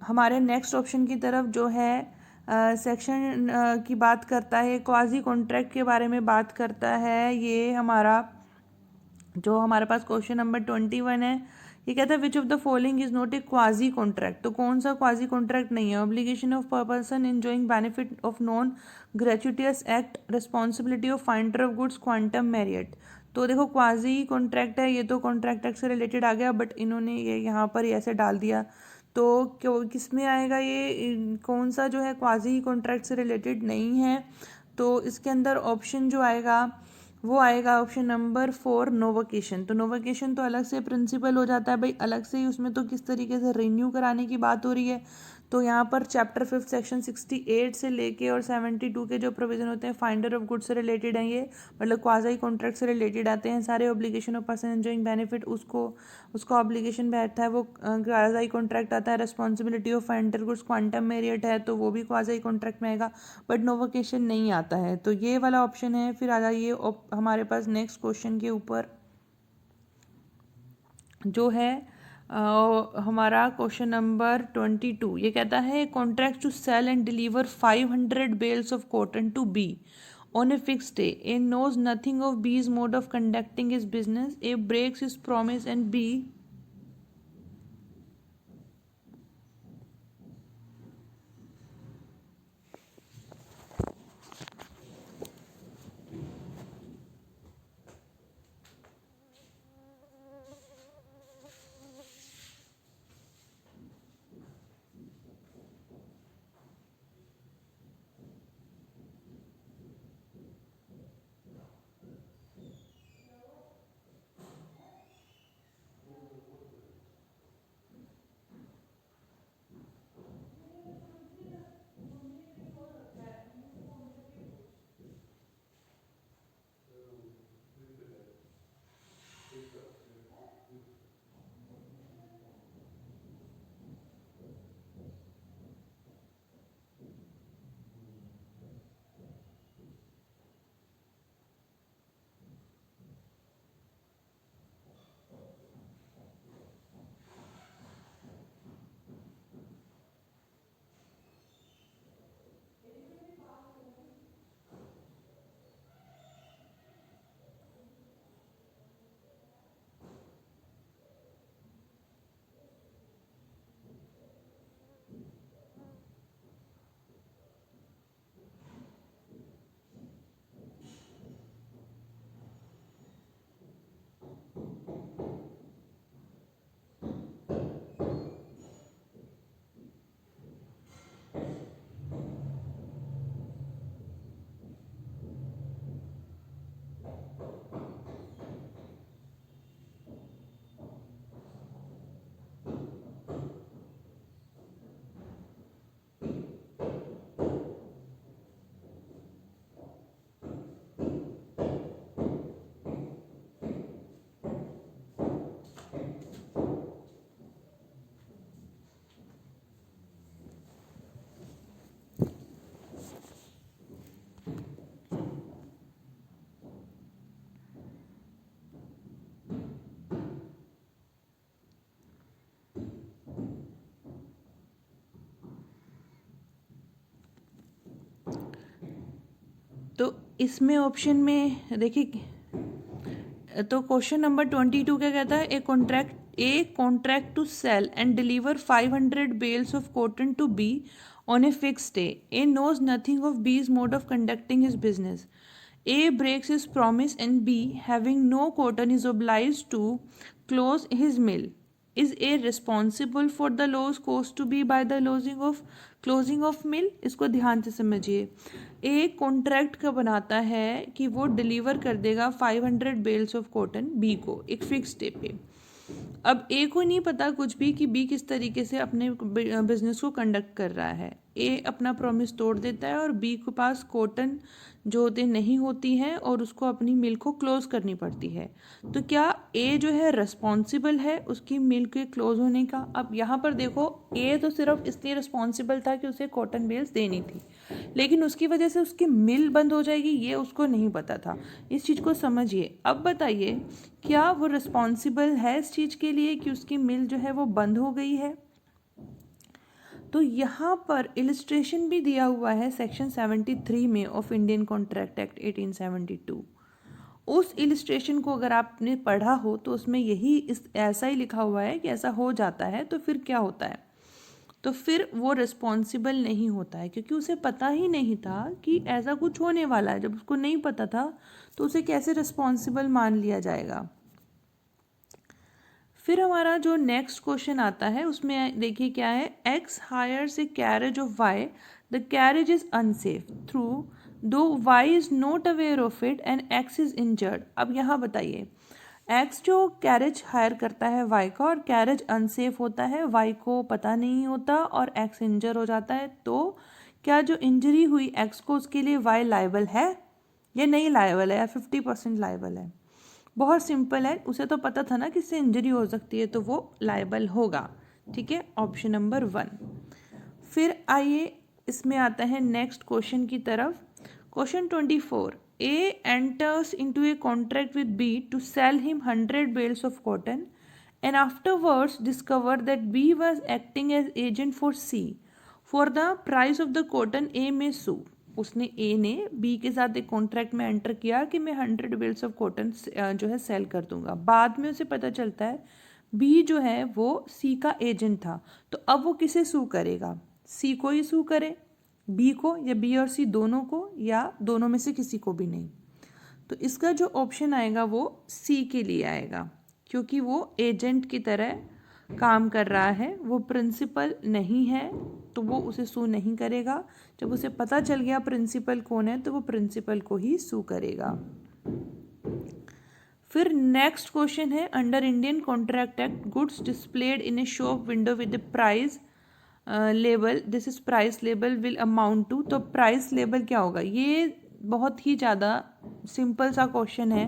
हमारे नेक्स्ट ऑप्शन की तरफ जो है सेक्शन की बात करता है, क्वाजी कॉन्ट्रैक्ट के बारे में बात करता है। ये हमारा जो हमारे पास क्वेश्चन नंबर 21 है, ये कहता है which of the following is not a quasi contract. तो कौन सा क्वाजी कॉन्ट्रैक्ट नहीं है? Obligation of person enjoying benefit of non gratuitous act, responsibility of finder of goods, quantum meruit. तो देखो क्वाजी कॉन्ट्रैक्ट है, ये तो कॉन्ट्रैक्ट एक्ट से रिलेटेड आ गया, बट इन्होंने ये यहाँ पर ऐसे डाल दिया। तो क्यों किस में आएगा ये, कौन सा जो है क्वाजी कॉन्ट्रैक्ट से रिलेटेड नहीं है? तो इसके अंदर ऑप्शन जो आएगा वो आएगा ऑप्शन नंबर 4 नोवोकेशन। तो नोवोकेशन तो अलग से प्रिंसिपल हो जाता है भाई, अलग से ही उसमें तो किस तरीके से रिन्यू कराने की बात हो रही है। तो यहाँ पर चैप्टर 5 सेक्शन 68 से लेके और 72 के जो प्रोविजन होते हैं फाइंडर ऑफ गुड्स से रिलेटेड हैं, ये मतलब क्वाजी कॉन्ट्रैक्ट से रिलेटेड आते हैं सारे। Obligation of person enjoying benefit उसका ऑब्लिगेशन बैठता है, वो क्वाजी कॉन्ट्रैक्ट आता है। Responsibility of finder goods quantum Marriott है, तो वो भी क्वाजी कॉन्ट्रैक्ट में आएगा, बट नोवोकेशन नहीं आता है। तो ये वाला ऑप्शन है। फिर आ जाइए हमारे पास नेक्स्ट क्वेश्चन के ऊपर जो है हमारा क्वेश्चन नंबर 22। ये कहता है contract to sell and deliver 500 bales of cotton to be on a fixed day. A knows nothing of B's mode of conducting his business. A breaks his promise and B तो इसमें option में देखिए, तो question number 22 क्या कहता है? A contract to sell and deliver 500 bales of cotton to be on a fix day. A knows nothing of B's mode of conducting his business. A breaks his promise and B having no cotton is obliged to close his mill. Is A responsible for the loss cause to B by the closing of mill. इसको ध्यान से समझिए। A contract का बनाता है कि वो deliver कर देगा 500 बेल्स ऑफ कॉटन बी को एक फिक्स डे पे। अब ए को नहीं पता कुछ भी कि बी किस तरीके से अपने बिजनेस को कंडक्ट कर रहा है। ए अपना प्रॉमिस तोड़ देता है और बी के पास कॉटन जो होते नहीं होती हैं और उसको अपनी मिल को क्लोज करनी पड़ती है। तो क्या ए जो है रिस्पॉन्सिबल है उसकी मिल के क्लोज होने का? अब यहाँ पर देखो, ए तो सिर्फ इसलिए रिस्पॉन्सिबल था कि उसे कॉटन बेल्स देनी थी, लेकिन उसकी वजह से उसकी मिल बंद हो जाएगी ये उसको नहीं पता था। इस चीज़ को समझिए। अब बताइए, क्या वो रिस्पॉन्सिबल है इस चीज़ के लिए कि उसकी मिल जो है वो बंद हो गई है? तो यहाँ पर इलिस्ट्रेशन भी दिया हुआ है सेक्शन 73 में ऑफ इंडियन कॉन्ट्रैक्ट एक्ट 1872। उस इलिस्ट्रेशन को अगर आपने पढ़ा हो तो उसमें यही ऐसा ही लिखा हुआ है कि ऐसा हो जाता है। तो फिर क्या होता है? तो फिर वो रिस्पॉन्सिबल नहीं होता है, क्योंकि उसे पता ही नहीं था कि ऐसा कुछ होने वाला है। जब उसको नहीं पता था तो उसे कैसे रिस्पॉन्सिबल मान लिया जाएगा? फिर हमारा जो नेक्स्ट क्वेश्चन आता है उसमें देखिए क्या है। X hires a carriage of Y, the carriage is unsafe through though Y is not aware of it and X is injured. अब यहाँ बताइए, एक्स जो कैरेज हायर करता है वाई का और कैरेज अनसेफ होता है, वाई को पता नहीं होता और एक्स इंजर हो जाता है। तो क्या जो इंजरी हुई एक्स को उसके लिए वाई लायबल है या नहीं लायबल है, या 50% लायबल है? बहुत सिंपल है, उसे तो पता था ना कि इससे इंजरी हो सकती है, तो वो लायबल होगा। ठीक है, ऑप्शन नंबर 1। फिर आइए इसमें आता है नेक्स्ट क्वेश्चन की तरफ। Question 24, A enters into a contract with B to sell him 100 bales of cotton and afterwards discover that B was acting as agent for C for the price of the cotton A may sue. उसने ए ने B के साथ एक contract में enter किया कि मैं 100 bales of cotton जो है सेल कर दूंगा। बाद में उसे पता चलता है बी जो है वो सी का एजेंट था। तो अब वो किसे सू करेगा? सी को ही सू करे, बी को, या बी और सी दोनों को, या दोनों में से किसी को भी नहीं? तो इसका जो ऑप्शन आएगा वो सी के लिए आएगा, क्योंकि वो एजेंट की तरह काम कर रहा है, वो प्रिंसिपल नहीं है, तो वो उसे सू नहीं करेगा। जब उसे पता चल गया प्रिंसिपल कौन है तो वो प्रिंसिपल को ही सू करेगा। फिर नेक्स्ट क्वेश्चन है, under Indian Contract Act goods displayed in a shop window with price label, this is price label will amount to. तो प्राइस लेबल क्या होगा? ये बहुत ही ज़्यादा सिंपल सा क्वेश्चन है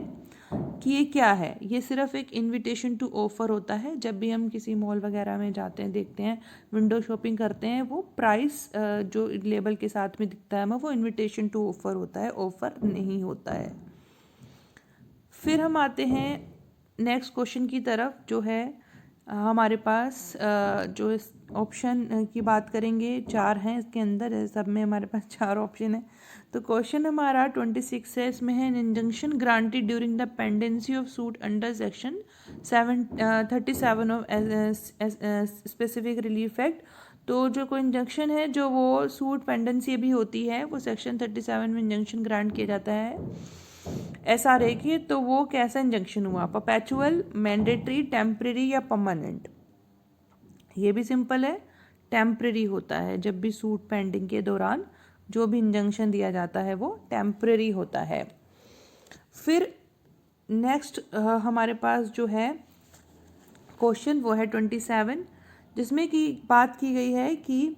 कि ये क्या है। ये सिर्फ एक इनविटेशन टू ऑफर होता है। जब भी हम किसी मॉल वगैरह में जाते हैं, देखते हैं, विंडो शॉपिंग करते हैं, वो प्राइस जो लेबल के साथ में दिखता है हमें, वो इनविटेशन टू ऑफर होता है, ऑफर नहीं होता है। फिर हम आते हैं नेक्स्ट क्वेश्चन की तरफ, जो है हमारे पास जो ऑप्शन की बात करेंगे, 4 हैं इसके अंदर, सब में हमारे पास 4 ऑप्शन है। तो क्वेश्चन हमारा 26 है, इसमें है, injunction granted during the pendency of suit under section 37 of specific relief act. तो जो कोई इंजंक्शन है जो वो सूट पेंडेंसी भी होती है, वो सेक्शन 37 में इंजंक्शन ग्रांट किया जाता है SRA की। तो वो कैसा इंजंक्शन हुआ? परपेचुअल, मैंडेटरी, टेम्परेरी या परमानेंट? ये भी सिंपल है, टेम्परेरी होता है। जब भी सूट पेंडिंग के दौरान जो भी इंजंक्शन दिया जाता है वो टेम्परेरी होता है। फिर नेक्स्ट हमारे पास जो है क्वेश्चन वो है 27, जिसमें की बात की गई है कि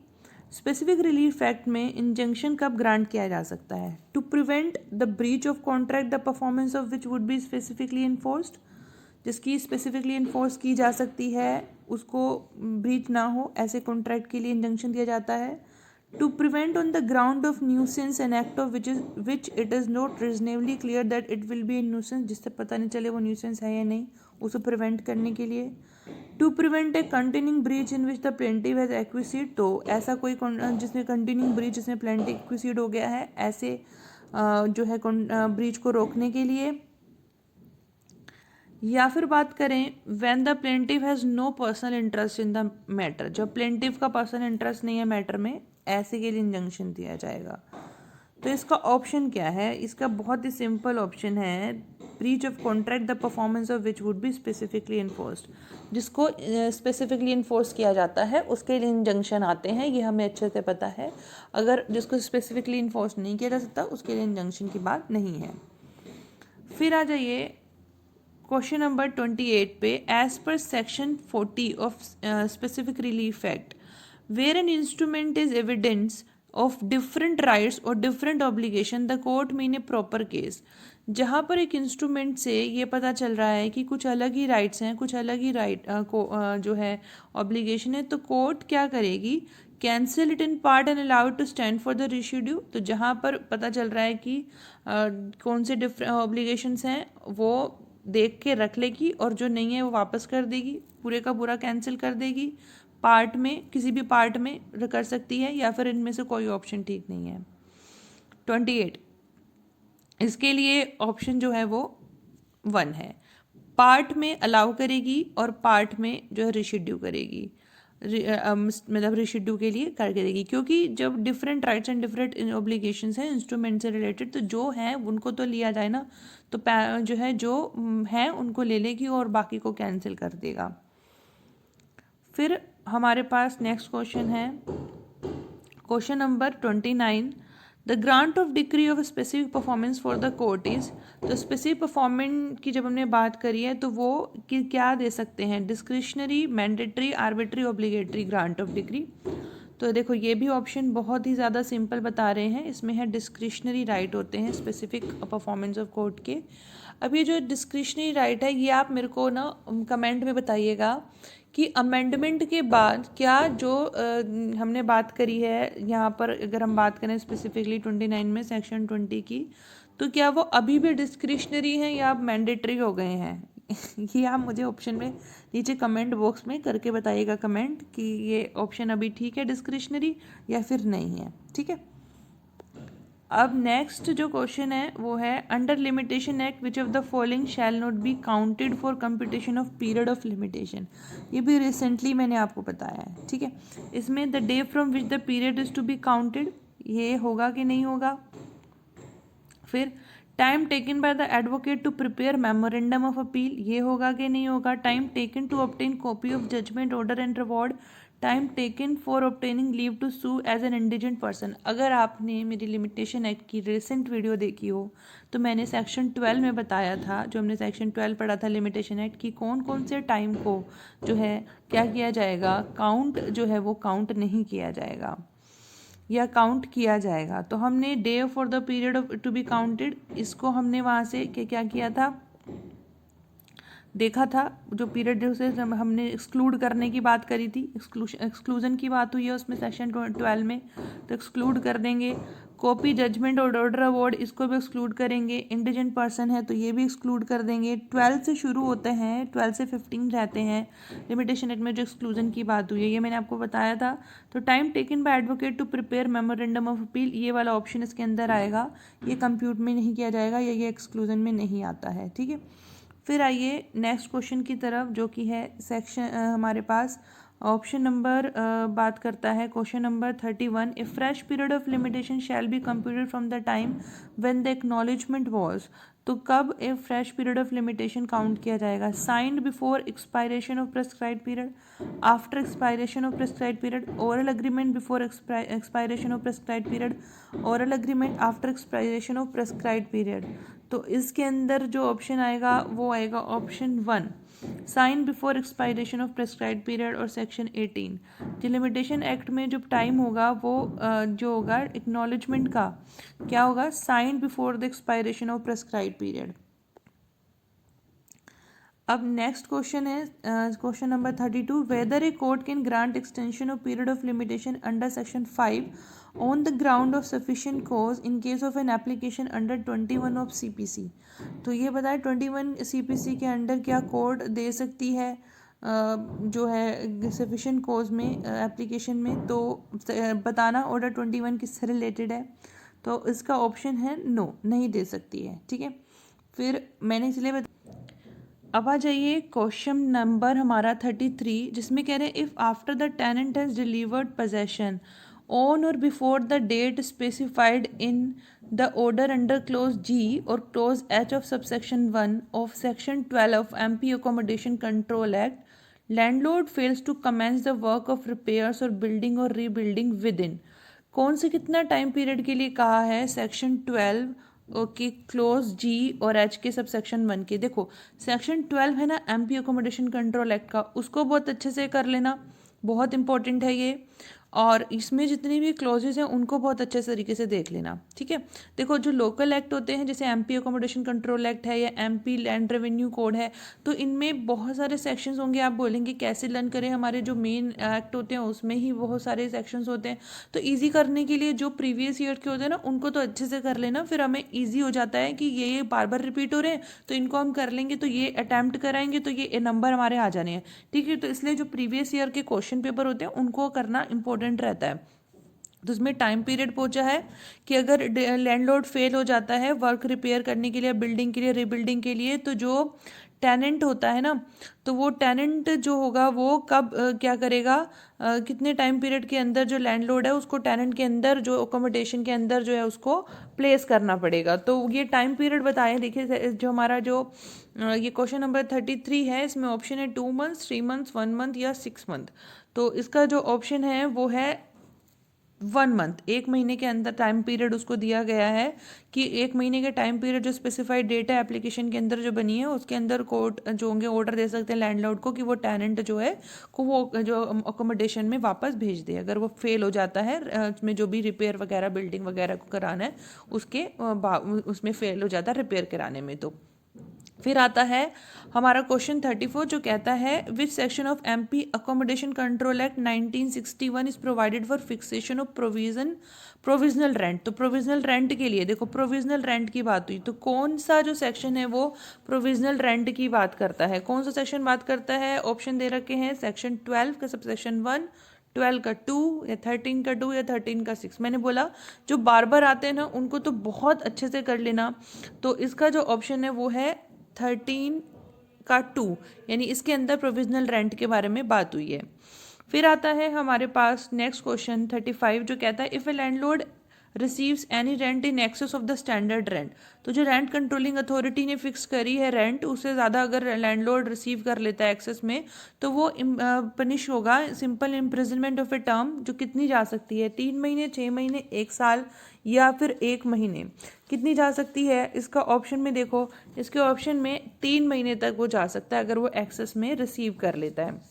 स्पेसिफिक रिलीफ एक्ट में इंजंक्शन कब ग्रांट किया जा सकता है? To prevent the breach of contract the performance of which would be specifically enforced, जिसकी स्पेसिफिकली इन्फोर्स की जा सकती है, उसको ब्रीच ना हो, ऐसे कॉन्ट्रैक्ट के लिए इंजंक्शन दिया जाता है। To prevent on the ground of nuisance an act of which it is not reasonably clear that it will be a nuisance, जिससे पता नहीं चले वो न्यूसेंस है या नहीं, उसे प्रिवेंट करने के लिए। To prevent a continuing breach in which the plaintiff has acquiesced, तो ऐसा कोई जिसमें कंटिन्यूइंग ब्रीच, जिसमें प्लेंटिव एक्विसीड हो गया है, ऐसे जो है ब्रीच को रोकने के लिए। या फिर बात करें when the plaintiff has no personal interest in the matter, जब प्लेंटिव का पर्सनल इंटरेस्ट नहीं है मैटर में, ऐसे के लिए इंजंक्शन दिया जाएगा। तो इसका ऑप्शन क्या है? इसका बहुत ही सिंपल ऑप्शन है, breach of contract the performance of which would be specifically enforced. जिसको स्पेसिफिकली इन्फोर्स किया जाता है उसके लिए इंजंक्शन आते हैं, ये हमें अच्छे से पता है। अगर जिसको स्पेसिफिकली इन्फोर्स नहीं किया जा सकता उसके लिए इंजंक्शन की बात नहीं है। फिर आ जाइए क्वेश्चन नंबर 28 पे। As per section 40 of specific relief act where an instrument is evidence of different rights और different obligation the court may in a proper case. जहाँ पर एक इंस्ट्रूमेंट से ये पता चल रहा है कि कुछ अलग ही राइट्स हैं, कुछ अलग ही जो है ऑब्लिगेशन है, तो कोर्ट क्या करेगी, cancel it in part and allow it to stand for the residue. तो जहाँ पर पता चल रहा है कि कौन से डिफरेंट ऑब्लिगेशंस हैं वो देख के रख लेगी, और जो नहीं है वो वापस कर देगी, पूरे का पूरा कैंसिल कर देगी। पार्ट में, किसी भी पार्ट में कर सकती है, या फिर इनमें से कोई ऑप्शन ठीक नहीं है। 28 इसके लिए ऑप्शन जो है वो 1 है। पार्ट में अलाउ करेगी और पार्ट में जो है रिशिड्यू करेगी, मतलब रिशिड्यू के लिए करके देगी, क्योंकि जब different rights and different obligations हैं इंस्ट्रूमेंट से रिलेटेड, तो जो है उनको तो लिया जाए ना, तो जो है जो है उनको ले लेगी और बाकी को कैंसिल कर देगा। फिर हमारे पास नेक्स्ट क्वेश्चन है question number 29। The grant of decree of specific performance for the court is. तो स्पेसिफिक परफॉर्मेंस की जब हमने बात करी है तो वो क्या दे सकते हैं, discretionary, mandatory, arbitrary, obligatory grant of decree. तो देखो ये भी ऑप्शन बहुत ही ज़्यादा सिंपल बता रहे हैं, इसमें है डिस्क्रिशनरी राइट होते हैं स्पेसिफिक परफॉर्मेंस ऑफ कोर्ट के। अब ये जो डिस्क्रिशनरी राइट है ये आप मेरे को ना कमेंट में बताइएगा कि अमेंडमेंट के बाद क्या जो हमने बात करी है यहाँ पर, अगर हम बात करें स्पेसिफिकली 29 में सेक्शन 20 की, तो क्या वो अभी भी डिस्क्रिशनरी हैं या मैंडेटरी हो गए हैं ये आप मुझे ऑप्शन में नीचे कमेंट बॉक्स में करके बताइएगा कमेंट कि ये ऑप्शन अभी ठीक है डिस्क्रिशनरी या फिर नहीं है। ठीक है, अब नेक्स्ट जो क्वेश्चन है वो है under limitation act which of the following shall not be counted for computation of period of limitation. ये भी रिसेंटली मैंने आपको बताया है। ठीक है, इसमें the day from which the period is to be counted, ये होगा कि नहीं होगा। फिर time taken by the advocate to prepare memorandum of appeal, ये होगा कि नहीं होगा। Time taken to obtain copy of judgment, order and reward, time taken for obtaining leave to sue as an indigent person. अगर आपने मेरी Limitation Act की recent video देखी हो तो मैंने सेक्शन 12 में बताया था, जो हमने सेक्शन 12 पढ़ा था लिमिटेशन एक्ट की, कौन कौन से टाइम को जो है क्या किया जाएगा, काउंट जो है वो काउंट नहीं किया जाएगा या काउंट किया जाएगा। तो हमने day for the period of to be counted, इसको हमने वहाँ से क्या किया था, देखा था। जो पीरियड से हमने एक्सक्लूड करने की बात करी थी, एक्सक्लूजन की बात हुई है उसमें सेक्शन 12 में, तो एक्सक्लूड कर देंगे। कॉपी, जजमेंट और ऑर्डर अवार्ड, इसको भी एक्सक्लूड करेंगे। इंडिजेंट पर्सन है तो ये भी एक्सक्लूड कर देंगे। 12 से शुरू होते हैं, 12 से 15 रहते हैं लिमिटेशन एक्ट में जो एक्सक्लूजन की बात हुई है, ये मैंने आपको बताया था। तो time taken by advocate to prepare memorandum of appeal, ये वाला ऑप्शन इसके अंदर आएगा, ये कंप्यूट में नहीं किया जाएगा या ये एक्सक्लूजन में नहीं आता है। ठीक है, फिर आइए नेक्स्ट क्वेश्चन की तरफ, जो कि है सेक्शन हमारे पास ऑप्शन नंबर बात करता है question number 31। A fresh period of limitation shall be computed from the time when the acknowledgement was. तो कब a fresh period of limitation count किया जाएगा, signed before expiration of prescribed period, after expiration of prescribed period, oral agreement before expiration of prescribed period, oral agreement after expiration of prescribed period. तो इसके अंदर जो option आएगा वो आएगा option 1, sign before expiration of prescribed period, और section 18। जो limitation act में जो टाइम होगा वो जो होगा एक्नॉलेजमेंट का क्या होगा, sign before the expiration of prescribed period. अब नेक्स्ट क्वेश्चन है question number 32। Whether a court can grant extension of period of limitation under section 5 on the ground of sufficient cause in case of an application under 21 of CPC। तो ये बताए 21 CPC के under क्या court दे सकती है जो है sufficient cause में एप्लीकेशन में, तो बताना ऑर्डर 21 किससे रिलेटेड है। तो इसका ऑप्शन है नो, नहीं दे सकती है। ठीक है, फिर मैंने इसलिए अब आ जाइए क्वेश्चन नंबर हमारा 33, जिसमें कह रहे हैं if after the tenant has delivered possession on or before the date specified in the order under clause G or clause H of subsection 1 of section 12 of MP Accommodation Control Act, landlord fails to commence the work of repairs or building or rebuilding within, कौन से कितना time period के लिए कहा है? Section 12 okay close जी और H के sub section 1 के। देखो सेक्शन 12 है ना एमपी अकोमोडेशन कंट्रोल एक्ट का, उसको बहुत अच्छे से कर लेना, बहुत इंपॉर्टेंट है ये। और इसमें जितनी भी क्लॉजेज हैं उनको बहुत अच्छे तरीके से देख लेना, ठीक है। देखो जो लोकल एक्ट होते हैं जैसे एमपी अकोमोडेशन कंट्रोल एक्ट है या एमपी लैंड रेवेन्यू कोड है, तो इनमें बहुत सारे सेक्शंस होंगे। आप बोलेंगे कैसे लर्न करें, हमारे जो मेन एक्ट होते हैं उसमें ही बहुत सारे सेक्शंस होते हैं। तो ईजी करने के लिए जो प्रीवियस ईयर के होते हैं ना उनको तो अच्छे से कर लेना, फिर हमें ईजी हो जाता है कि ये बार बार रिपीट हो रहे हैं तो इनको हम कर लेंगे, तो ये अटैम्प्ट कराएंगे तो ये नंबर हमारे आ जाने हैं, ठीक है। तो इसलिए जो प्रीवियस ईयर के क्वेश्चन पेपर होते हैं उनको करना इंपॉर्टेंट रहता है। तो उसमें टाइम पीरियड पूछा है कि अगर लैंडलॉर्ड फेल हो जाता है वर्क रिपेयर करने के लिए, बिल्डिंग के लिए, रिबिल्डिंग के लिए, तो जो टेनेंट होता है ना, तो वो टेनेंट जो होगा वो कब क्या करेगा, कितने टाइम पीरियड के अंदर जो लैंडलॉर्ड है उसको टेनेंट के अंदर जो अकोमोडेशन के अंदर जो है उसको प्लेस करना पड़ेगा। तो ये टाइम पीरियड बताए, देखिए जो हमारा जो ये क्वेश्चन नंबर 33 है, इसमें ऑप्शन है 2 मंथ्स, 3 मंथ्स, 1 मंथ या 6 मंथ। तो इसका जो ऑप्शन है वो है 1 मंथ, 1 महीने के अंदर टाइम पीरियड उसको दिया गया है कि 1 महीने के टाइम पीरियड जो स्पेसिफाइड डेट है एप्लीकेशन के अंदर जो बनी है उसके अंदर कोर्ट जो होंगे ऑर्डर दे सकते हैं लैंडलॉर्ड को कि वो टेनेंट जो है को वो जो अकोमोडेशन में वापस भेज दे, अगर वो फेल हो जाता है उसमें जो भी रिपेयर वगैरह बिल्डिंग वगैरह को कराना है उसके उसमें फेल हो जाता है रिपेयर कराने में। तो फिर आता है हमारा क्वेश्चन 34 जो कहता है which section of MP accommodation control act 1961 is provided for fixation of provisional rent. तो प्रोविजनल रेंट के लिए देखो प्रोविजनल रेंट की बात हुई, तो कौन सा जो सेक्शन है वो प्रोविजनल रेंट की बात करता है, कौन सा सेक्शन बात करता है? ऑप्शन दे रखे हैं सेक्शन 12 का सब सेक्शन 1, 12 का 2 या 13 का 2 या 13 का 6। मैंने बोला जो बार बार आते हैं ना उनको तो बहुत अच्छे से कर लेना। तो इसका जो ऑप्शन है वो है 13 का 2, यानी इसके अंदर प्रोविजनल रेंट के बारे में बात हुई है। फिर आता है हमारे पास नेक्स्ट क्वेश्चन 35 जो कहता है if A landlord receives any rent in excess of the standard rent. तो जो रेंट कंट्रोलिंग अथॉरिटी ने फिक्स करी है रेंट, उससे ज़्यादा अगर लैंडलॉर्ड रिसीव कर लेता है एक्सेस में तो वो पनिश होगा simple imprisonment of a term, जो कितनी जा सकती है 3 महीने, 6 महीने, 1 साल या फिर 1 महीने, कितनी जा सकती है? इसका ऑप्शन में देखो, इसके ऑप्शन में 3 महीने तक वो जा सकता है अगर वो एक्सेस में रिसीव कर लेता है।